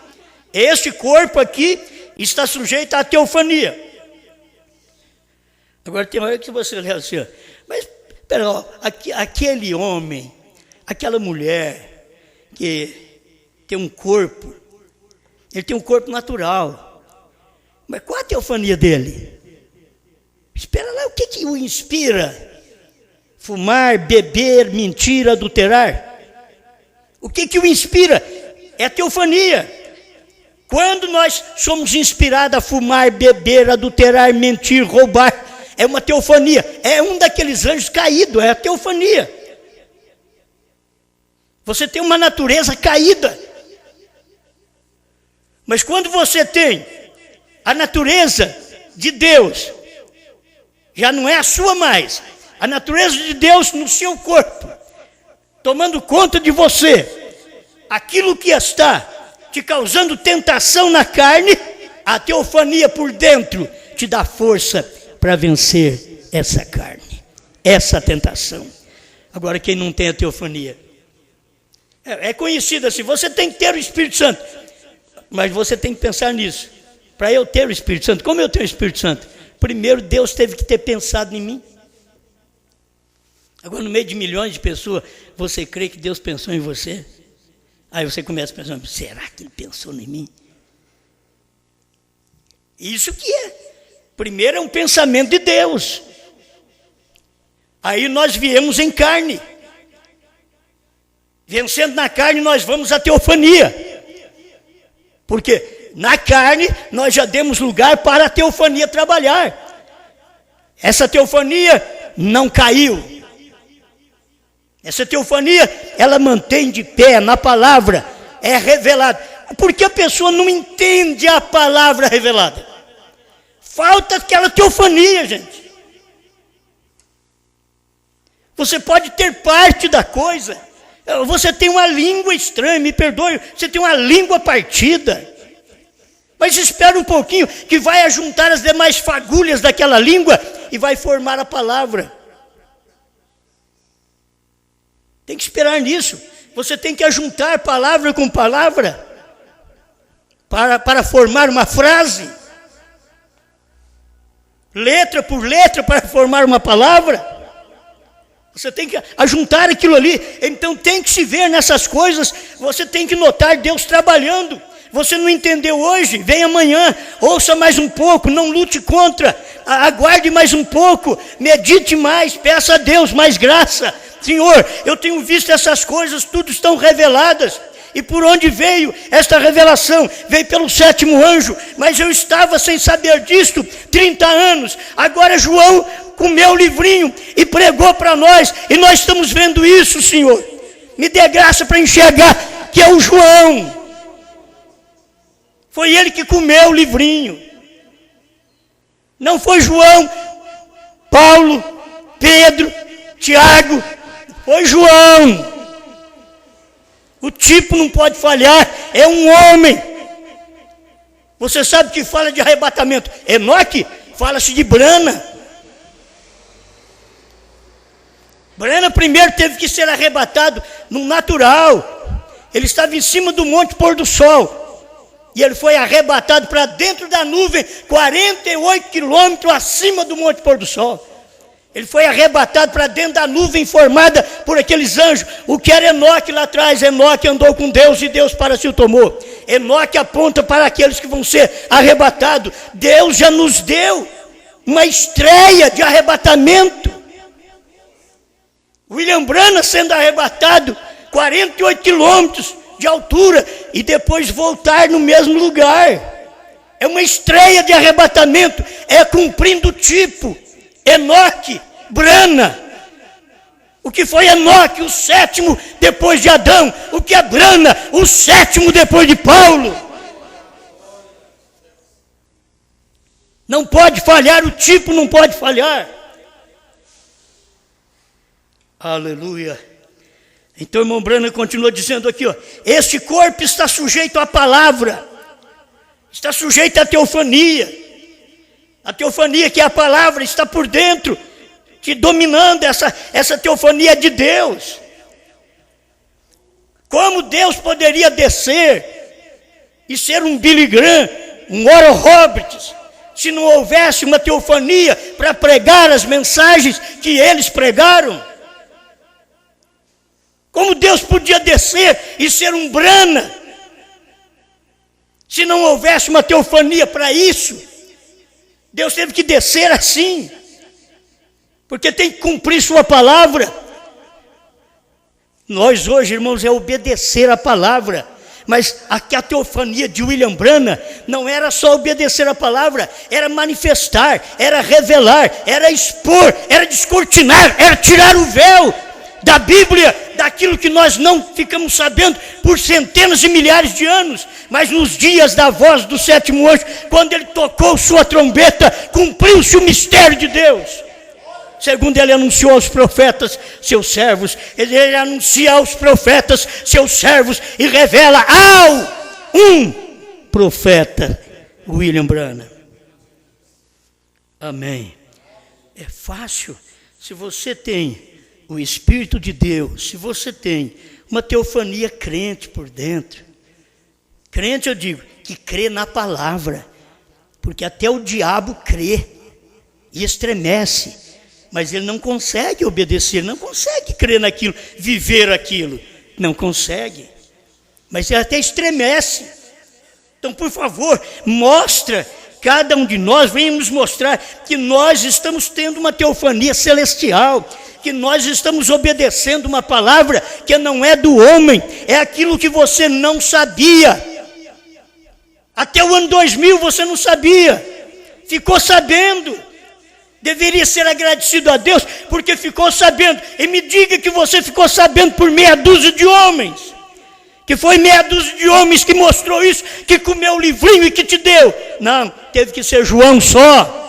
Este corpo aqui está sujeito à teofania. Agora tem hora que você olha assim, mas pera, ó, aquele homem, aquela mulher que tem um corpo, ele tem um corpo natural. Mas qual a teofania dele? Espera lá, o que o inspira? Fumar, beber, mentir, adulterar? O que o inspira? É a teofania. Quando nós somos inspirados a fumar, beber, adulterar, mentir, roubar, é uma teofania. É um daqueles anjos caídos, é a teofania. Você tem uma natureza caída. Mas quando você tem a natureza de Deus, já não é a sua mais, a natureza de Deus no seu corpo, tomando conta de você, aquilo que está te causando tentação na carne, a teofania por dentro te dá força para vencer essa carne, essa tentação. Agora, quem não tem a teofania, é conhecido assim, você tem que ter o Espírito Santo, mas você tem que pensar nisso. Para eu ter o Espírito Santo, como eu tenho o Espírito Santo? Primeiro, Deus teve que ter pensado em mim. Agora, no meio de milhões de pessoas, você crê que Deus pensou em você? Aí você começa a pensar, será que Ele pensou em mim? Isso que é. Primeiro é um pensamento de Deus. Aí nós viemos em carne. Vencendo na carne, nós vamos à teofania. Porque na carne, nós já demos lugar para a teofania trabalhar. Essa teofania não caiu. Essa teofania, ela mantém de pé na palavra, é revelada. Porque a pessoa não entende a palavra revelada. Falta aquela teofania, gente. Você pode ter parte da coisa. Você tem uma língua estranha, me perdoe, você tem uma língua partida. Mas espera um pouquinho, que vai ajuntar as demais fagulhas daquela língua e vai formar a palavra. Tem que esperar nisso. Você tem que ajuntar palavra com palavra para formar uma frase. Letra por letra para formar uma palavra. Você tem que ajuntar aquilo ali. Então tem que se ver nessas coisas. Você tem que notar Deus trabalhando. Você não entendeu hoje? Vem amanhã, ouça mais um pouco, não lute contra, aguarde mais um pouco, medite mais, peça a Deus mais graça. Senhor, eu tenho visto essas coisas, tudo estão reveladas. E por onde veio esta revelação? Veio pelo 7º anjo, mas eu estava sem saber disto 30 anos. Agora João comeu o livrinho e pregou para nós, e nós estamos vendo isso, Senhor. Me dê graça para enxergar que é o João. Foi ele que comeu o livrinho. Não foi João, Paulo, Pedro, Tiago. Foi João. O tipo não pode falhar, é um homem. Você sabe que fala de arrebatamento. Enoque, fala-se de Brana. Brana primeiro teve que ser arrebatado no natural. Ele estava em cima do monte pôr do sol. E ele foi arrebatado para dentro da nuvem, 48 quilômetros acima do monte pôr do sol. Ele foi arrebatado para dentro da nuvem formada por aqueles anjos. O que era Enoque lá atrás? Enoque andou com Deus e Deus para si o tomou. Enoque aponta para aqueles que vão ser arrebatados. Deus já nos deu uma estreia de arrebatamento. William Branham sendo arrebatado, 48 quilômetros de altura, e depois voltar no mesmo lugar. é uma estreia de arrebatamento, é cumprindo o tipo. Enoque, Brana. O que foi Enoque, o sétimo depois de Adão. O que é Brana, o sétimo depois de Paulo. Não pode falhar, o tipo não pode falhar. Aleluia. Então, irmão Brana continua dizendo aqui, ó, este corpo está sujeito à palavra, está sujeito à teofania. A teofania, que é a palavra, está por dentro, te dominando. Essa teofania de Deus. Como Deus poderia descer e ser um Billy Graham, um Oral Roberts, se não houvesse uma teofania para pregar as mensagens que eles pregaram? Como Deus podia descer e ser um Brana, se não houvesse uma teofania para isso? Deus teve que descer assim, porque tem que cumprir sua palavra. Nós hoje, irmãos, é obedecer a palavra. Mas a teofania de William Branham não era só obedecer a palavra, era manifestar, era revelar, era expor, era descortinar, era tirar o véu da Bíblia, daquilo que nós não ficamos sabendo por centenas de milhares de anos. Mas nos dias da voz do sétimo anjo, quando ele tocou sua trombeta, cumpriu-se o mistério de Deus. Segundo ele anunciou aos profetas, seus servos, ele anuncia aos profetas, seus servos, e revela ao um profeta, William Branham. Amém. É fácil, se você tem o Espírito de Deus, se você tem uma teofania crente por dentro. Crente, eu digo, que crê na palavra, porque até o diabo crê e estremece, mas ele não consegue obedecer, não consegue crer naquilo, viver aquilo, não consegue, mas ele até estremece. Então, por favor, mostra, cada um de nós, venha nos mostrar que nós estamos tendo uma teofania celestial, que nós estamos obedecendo uma palavra que não é do homem, é aquilo que você não sabia. Até o ano 2000 você não sabia, ficou sabendo. Deveria ser agradecido a Deus porque ficou sabendo. E me diga que você ficou sabendo por meia dúzia de homens, que foi meia dúzia de homens que mostrou isso, que comeu o livrinho e que te deu. Não, teve que ser João só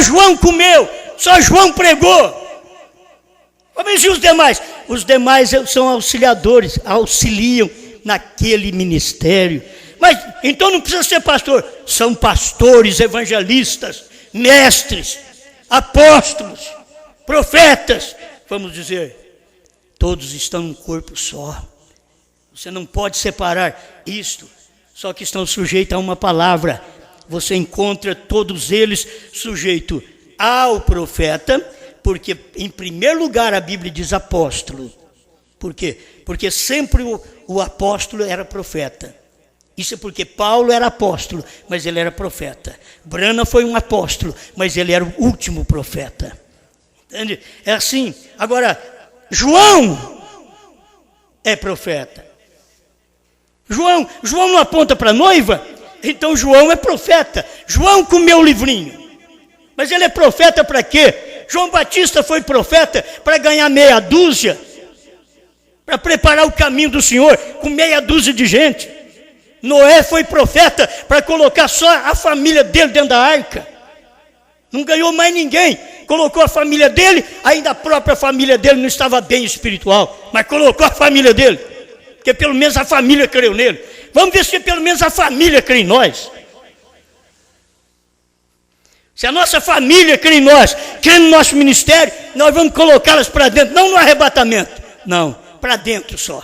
João comeu, só João pregou. Mas e os demais? Os demais são auxiliadores, auxiliam naquele ministério. Mas então não precisa ser pastor, são pastores, evangelistas, mestres, apóstolos, profetas, vamos dizer, todos estão num corpo só. Você não pode separar isto, só que estão sujeitos a uma palavra. Você encontra todos eles sujeitos ao profeta, porque em primeiro lugar a Bíblia diz apóstolo. Por quê? Porque sempre o apóstolo era profeta. Isso é porque Paulo era apóstolo, mas ele era profeta. Branham foi um apóstolo, mas ele era o último profeta. Entende? É assim. Agora, João é profeta. João não aponta para a noiva, então João é profeta. João comeu o livrinho. Mas ele é profeta para quê? João Batista foi profeta para ganhar meia dúzia, para preparar o caminho do Senhor com meia dúzia de gente. Noé foi profeta para colocar só a família dele dentro da arca. Não ganhou mais ninguém. Colocou a família dele, ainda a própria família dele não estava bem espiritual, mas colocou a família dele, porque pelo menos a família creu nele. Vamos ver se pelo menos a família crê em nós. Se a nossa família crê em nós, crê no nosso ministério, nós vamos colocá-las para dentro, não no arrebatamento, não, para dentro só.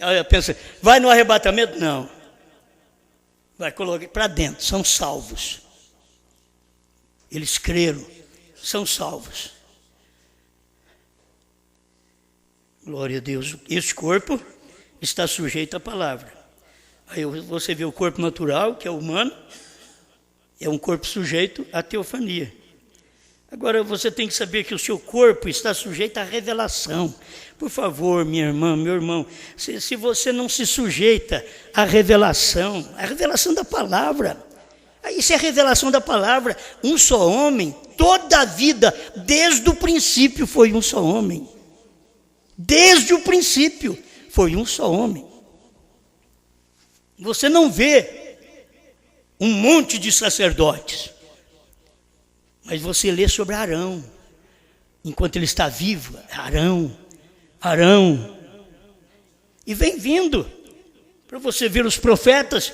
Aí eu penso, vai no arrebatamento? Não. Vai colocar para dentro, são salvos. Eles creram, são salvos. Glória a Deus. Esse corpo está sujeito à palavra. Aí você vê o corpo natural, que é humano, é um corpo sujeito à teofania. Agora você tem que saber que o seu corpo está sujeito à revelação. Por favor, minha irmã, meu irmão, se você não se sujeita à revelação da palavra, isso é a revelação da palavra, um só homem, toda a vida, desde o princípio foi um só homem. Desde o princípio foi um só homem. Você não vê um monte de sacerdotes, mas você lê sobre Arão, enquanto ele está vivo, Arão, e vem vindo, para você ver os profetas,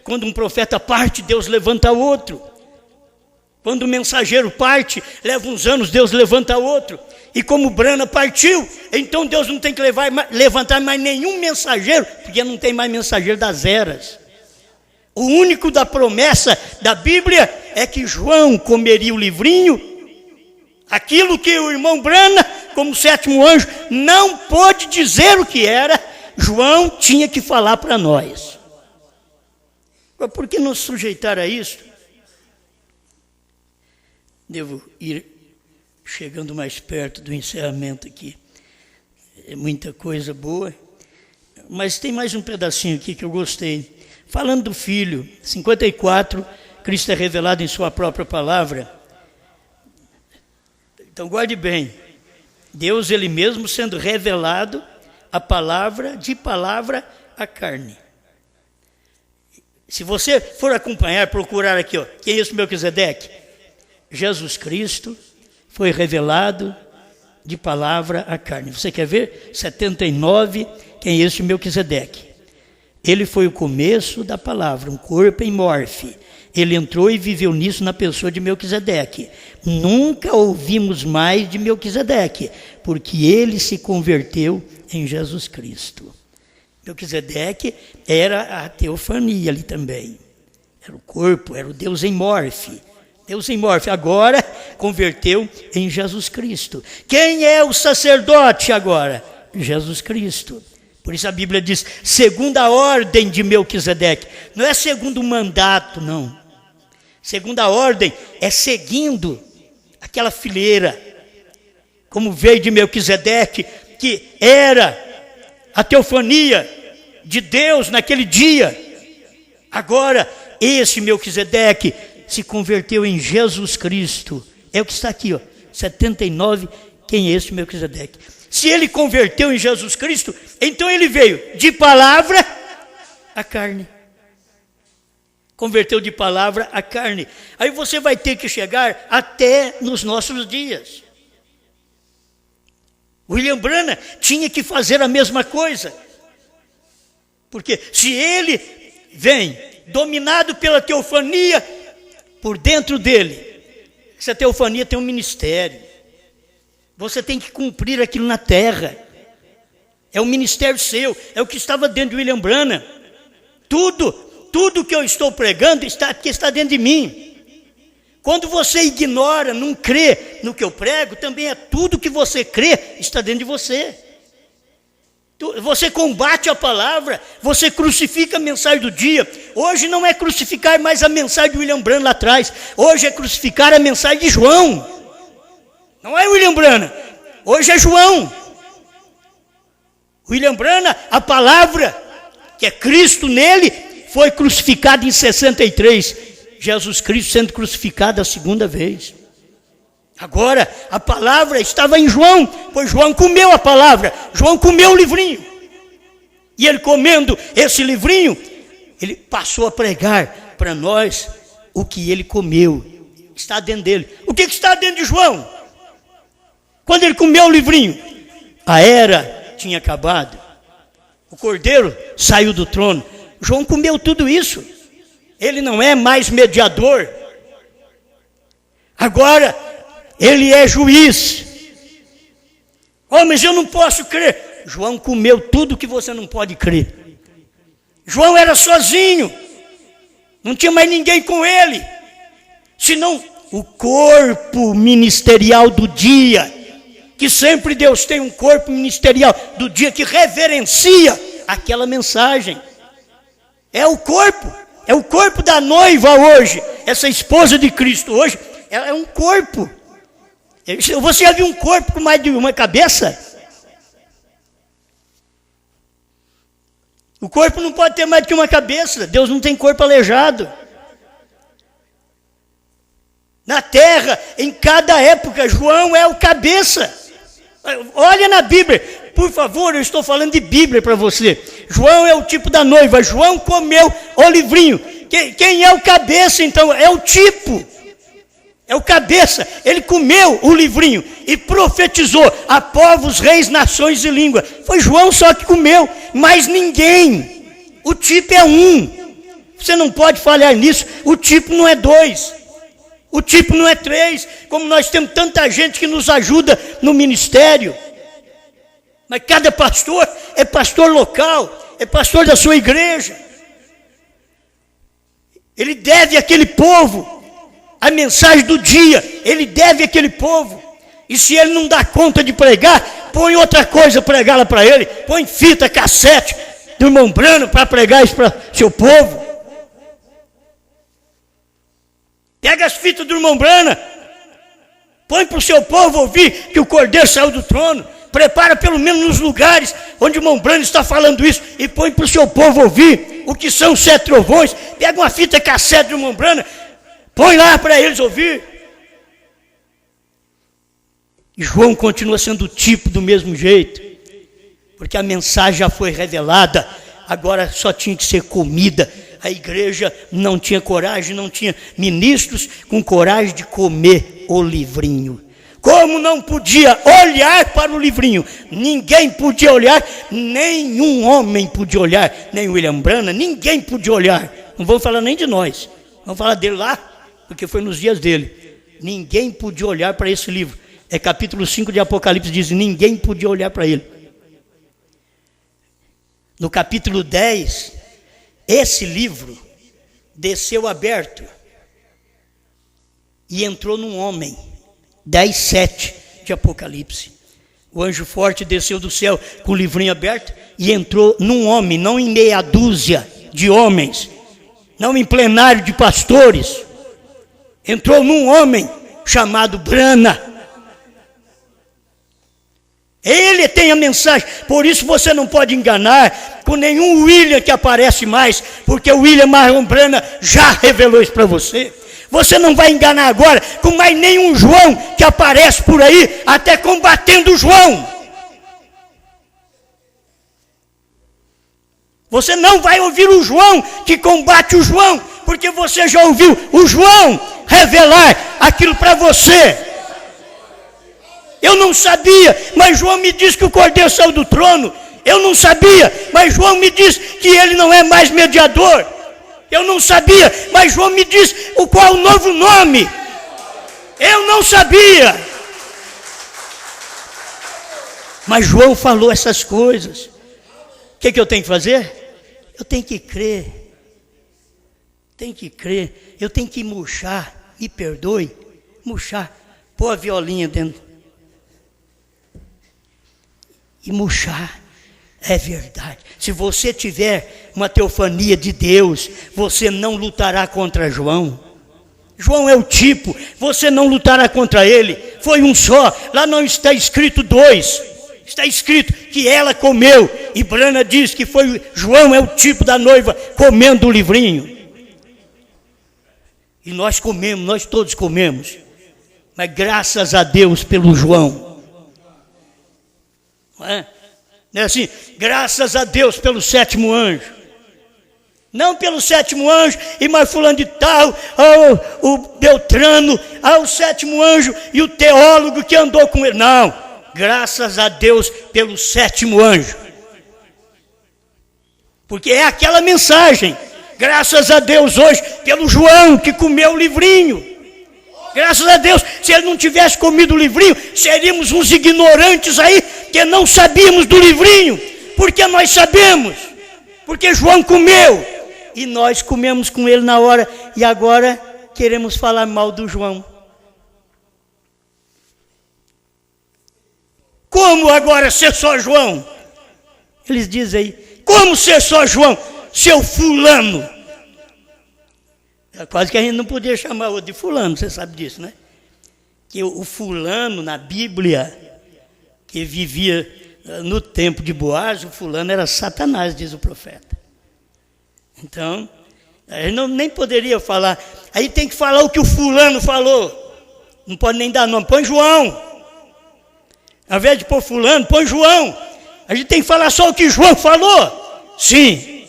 quando um profeta parte, Deus levanta outro, quando o mensageiro parte, leva uns anos, Deus levanta outro, e como Brana partiu, então Deus não tem que levantar mais nenhum mensageiro, porque não tem mais mensageiro das eras. O único da promessa da Bíblia é que João comeria o livrinho, aquilo que o irmão Brana, como sétimo anjo, não pôde dizer o que era, João tinha que falar para nós. Por que nos sujeitar a isso? Devo ir chegando mais perto do encerramento aqui. É muita coisa boa, mas tem mais um pedacinho aqui que eu gostei. Falando do Filho, 54, Cristo é revelado em sua própria palavra. Então guarde bem, Deus ele mesmo sendo revelado a palavra, de palavra a carne. Se você for acompanhar, procurar aqui, quem é esse Melquisedeque? Jesus Cristo foi revelado de palavra a carne. Você quer ver? 79, quem é esse Melquisedeque? Ele foi o começo da palavra, um corpo em morfe. Ele entrou e viveu nisso na pessoa de Melquisedeque. Nunca ouvimos mais de Melquisedeque, porque ele se converteu em Jesus Cristo. Melquisedeque era a teofania ali também. Era o corpo, era o Deus em morfe. Deus em morfe. Agora converteu em Jesus Cristo. Quem é o sacerdote agora? Jesus Cristo. Por isso a Bíblia diz, segundo a ordem de Melquisedeque. Não é segundo o mandato, não. Segundo a ordem é seguindo aquela fileira. Como veio de Melquisedeque, que era a teofania de Deus naquele dia. Agora, esse Melquisedeque se converteu em Jesus Cristo. É o que está aqui, 79, quem é esse Melquisedeque? Se ele converteu em Jesus Cristo, então ele veio de palavra a carne. Converteu de palavra a carne. Aí você vai ter que chegar até nos nossos dias. William Branham tinha que fazer a mesma coisa. Porque se ele vem dominado pela teofania, por dentro dele, essa teofania tem um ministério. Você tem que cumprir aquilo na terra. É o ministério seu, é o que estava dentro de William Branham. Tudo que eu estou pregando porque está dentro de mim. Quando você ignora, não crê no que eu prego, também é tudo que você crê está dentro de você. Você combate a palavra, você crucifica a mensagem do dia. Hoje não é crucificar mais a mensagem de William Branham lá atrás. Hoje é crucificar a mensagem de João. Não é William Branham, hoje é João. William Branham, a palavra, que é Cristo nele, foi crucificado em 63. Jesus Cristo sendo crucificado a segunda vez. Agora, a palavra estava em João, pois João comeu a palavra, João comeu o livrinho. E ele comendo esse livrinho, ele passou a pregar para nós o que ele comeu. Está dentro dele. O que está dentro de João? Quando ele comeu o livrinho, a era tinha acabado. O cordeiro saiu do trono. João comeu tudo isso. Ele não é mais mediador. Agora, ele é juiz. Mas eu não posso crer. João comeu tudo que você não pode crer. João era sozinho. Não tinha mais ninguém com ele. Senão o corpo ministerial do dia. Que sempre Deus tem um corpo ministerial do dia que reverencia aquela mensagem. É o corpo da noiva hoje, essa esposa de Cristo hoje, ela é um corpo. Você já viu um corpo com mais de uma cabeça? O corpo não pode ter mais do que uma cabeça. Deus não tem corpo aleijado. Na terra, em cada época, João é o cabeça. Olha na Bíblia, por favor, eu estou falando de Bíblia para você. João é o tipo da noiva. João comeu o livrinho. Quem é o cabeça, então? É o tipo. É o cabeça. Ele comeu o livrinho e profetizou a povos, reis, nações e língua. Foi João só que comeu, mas ninguém. O tipo é um. Você não pode falhar nisso. O tipo não é dois. O tipo não é três. Como nós temos tanta gente que nos ajuda no ministério. Mas cada pastor é pastor local, é pastor da sua igreja. Ele deve àquele povo a mensagem do dia, ele deve àquele povo. E se ele não dá conta de pregar, põe outra coisa pregar lá para ele. Põe fita, cassete do irmão Brano para pregar isso para seu povo. Pega as fitas do irmão Brana, põe para o seu povo ouvir que o Cordeiro saiu do trono. Prepara pelo menos nos lugares onde o irmão Brana está falando isso e põe para o seu povo ouvir o que são os 7 trovões. Pega uma fita cassete do irmão Brana, põe lá para eles ouvir. E João continua sendo o tipo do mesmo jeito, porque a mensagem já foi revelada, agora só tinha que ser comida. A igreja não tinha coragem, não tinha ministros com coragem de comer o livrinho. Como não podia olhar para o livrinho, ninguém podia olhar, nenhum homem podia olhar, nem William Branham, ninguém podia olhar. Não vamos falar nem de nós, vamos falar dele lá, porque foi nos dias dele. Ninguém podia olhar para esse livro. É capítulo 5 de Apocalipse, diz, ninguém podia olhar para ele. No capítulo 10, esse livro desceu aberto e entrou num homem. 10:7 de Apocalipse. O anjo forte desceu do céu com o livrinho aberto e entrou num homem, não em meia dúzia de homens, não em plenário de pastores. Entrou num homem chamado Brana. Ele tem a mensagem, por isso você não pode enganar com nenhum William que aparece mais, porque o William Marlon Brana já revelou isso para você. Você não vai enganar agora com mais nenhum João que aparece por aí, até combatendo o João. Você não vai ouvir o João que combate o João, porque você já ouviu o João revelar aquilo para você. Eu não sabia, mas João me disse que o Cordeiro saiu do trono. Eu não sabia, mas João me disse que ele não é mais mediador. Eu não sabia, mas João me disse qual é o novo nome. Eu não sabia. Mas João falou essas coisas. O que eu tenho que fazer? Eu tenho que crer. Tenho que crer. Eu tenho que murchar. Me perdoe. Murchar. Pôr a violinha dentro. E murchar. É verdade. Se você tiver uma teofania de Deus, você não lutará contra João. João é o tipo, você não lutará contra ele. Foi um só, lá não está escrito 2. Está escrito que ela comeu. E Brana diz que foi João é o tipo da noiva comendo o livrinho. E nós comemos, nós todos comemos. Mas graças a Deus pelo João. Não é? Não é assim? Graças a Deus pelo 7º anjo. Não pelo 7º anjo e mais fulano de tal, o Beltrano, o 7º anjo e o teólogo que andou com ele. Não, graças a Deus pelo 7º anjo. Porque é aquela mensagem. Graças a Deus hoje pelo João que comeu o livrinho. Graças a Deus, se ele não tivesse comido o livrinho, seríamos uns ignorantes aí, que não sabíamos do livrinho, porque nós sabemos, porque João comeu, e nós comemos com ele na hora, e agora queremos falar mal do João. Como agora ser só João? Eles dizem aí, como ser só João, seu fulano? Quase que a gente não podia chamar o de fulano, você sabe disso, né? que o fulano na Bíblia, que vivia no tempo de Boaz, o fulano era Satanás, diz o profeta. Então, a gente nem poderia falar. Aí tem que falar o que o fulano falou. Não pode nem dar nome. Põe João. Ao invés de pôr fulano, põe João. A gente tem que falar só o que João falou. Sim.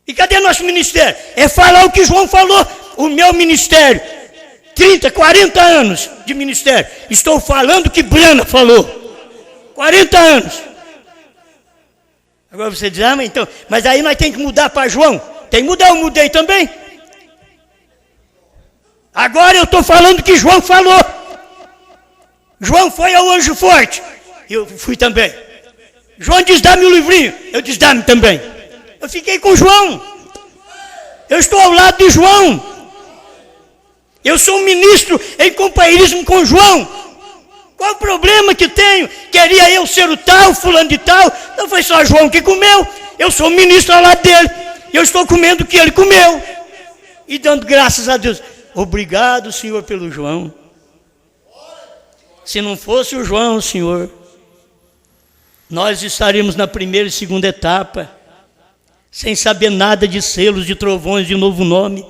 E cadê nosso ministério? É falar o que João falou. O meu ministério, 30, 40 anos de ministério. Estou falando o que Brana falou. 40 anos. Agora você diz, então, mas aí nós temos que mudar para João. Tem que mudar, eu mudei também. Agora eu estou falando o que João falou. João foi ao anjo forte. Eu fui também. João diz, dá-me o livrinho. Eu disse, dá-me também. Eu fiquei com João. Eu estou ao lado de João. Eu sou um ministro em companheirismo com João. Qual o problema que tenho? Queria eu ser o tal, fulano de tal. Não foi só João que comeu. Eu sou ministro ao lado dele. E eu estou comendo o que ele comeu. E dando graças a Deus. Obrigado, Senhor, pelo João. Se não fosse o João, Senhor, nós estaríamos na primeira e segunda etapa, sem saber nada de selos, de trovões, de novo nome.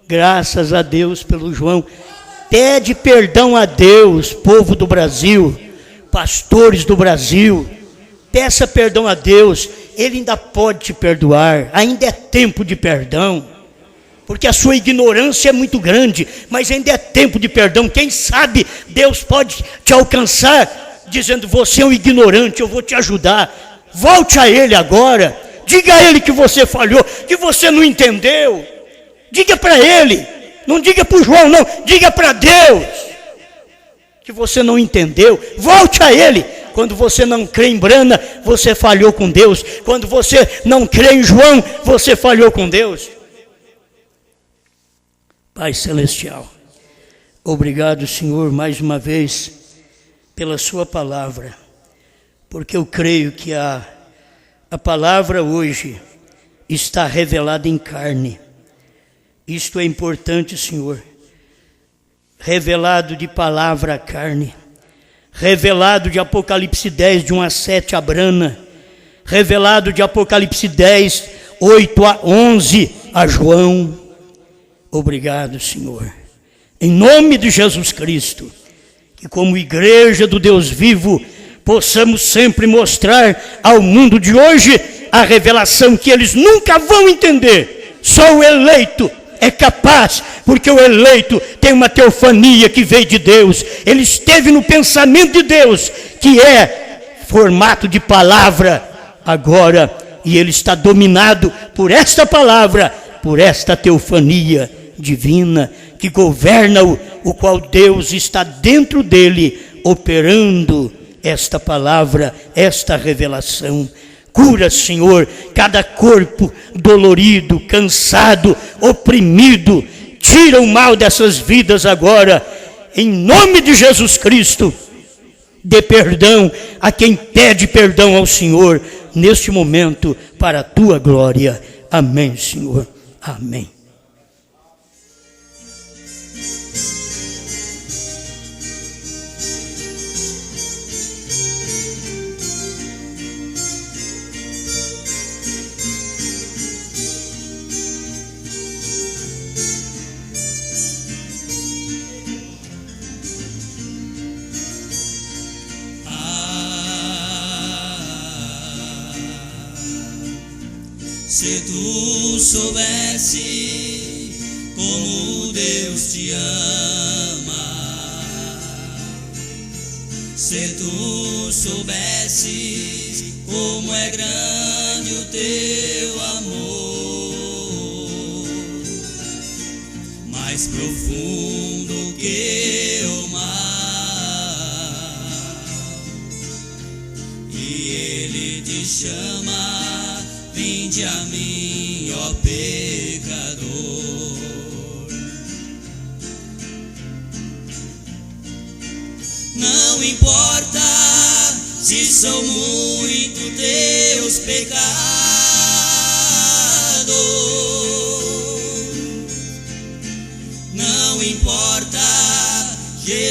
Graças a Deus pelo João. Pede perdão a Deus, povo do Brasil, pastores do Brasil. Peça perdão a Deus. Ele ainda pode te perdoar. Ainda é tempo de perdão. Porque a sua ignorância é muito grande. Mas ainda é tempo de perdão. Quem sabe Deus pode te alcançar dizendo, você é um ignorante, eu vou te ajudar. Volte a Ele agora. Diga a Ele que você falhou, que você não entendeu. Diga para Ele. Não diga para o João, não. Diga para Deus que você não entendeu. Volte a Ele. Quando você não crê em Brana, você falhou com Deus. Quando você não crê em João, você falhou com Deus. Pai Celestial, obrigado, Senhor, mais uma vez, pela sua palavra. Porque eu creio que a palavra hoje está revelada em carne. Isto é importante, Senhor. Revelado de palavra a carne. Revelado de Apocalipse 10, de 1 a 7 a Brana. Revelado de Apocalipse 10, 8 a 11 a João. Obrigado, Senhor. Em nome de Jesus Cristo, que como igreja do Deus vivo, possamos sempre mostrar ao mundo de hoje a revelação que eles nunca vão entender. Só o eleito é capaz, porque o eleito tem uma teofania que veio de Deus. Ele esteve no pensamento de Deus, que é formato de palavra agora, e ele está dominado por esta palavra, por esta teofania divina, que governa o qual Deus está dentro dele, operando esta palavra, esta revelação. Cura, Senhor, cada corpo dolorido, cansado, oprimido. Tira o mal dessas vidas agora, em nome de Jesus Cristo. Dê perdão a quem pede perdão ao Senhor, neste momento, para a tua glória. Amém, Senhor. Amém. Se tu soubesse como Deus te ama, se tu soubesses como é grande o teu amor, mais profundo que o mar, e Ele te chama. Vinde a mim, ó pecador. Não importa se são muito teus pecados, não importa, Jesus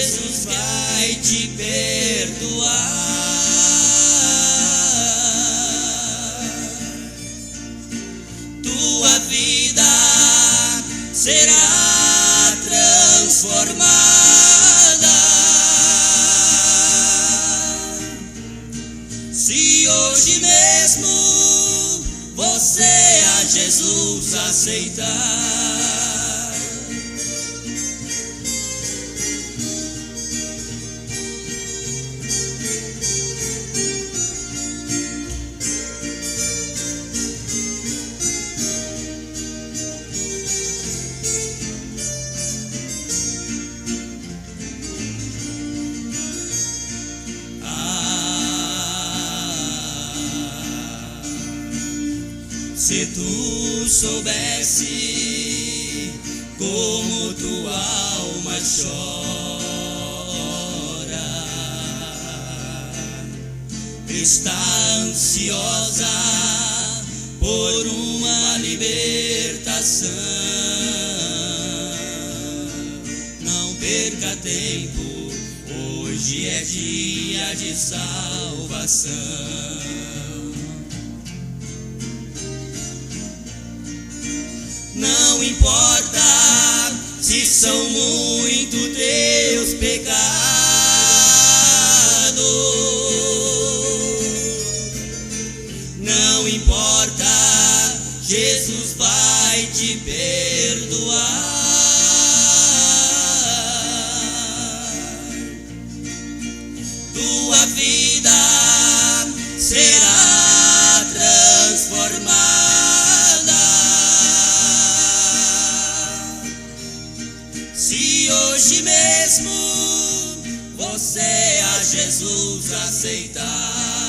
Jesus aceitar. Se tu soubesse como tua alma chora, está ansiosa por uma libertação. Não perca tempo, hoje é dia de salvação. Não importa se são muito teus pecados, não importa, Jesus vai te perdoar. Tua vida será transformada. Se hoje mesmo você a Jesus aceitar.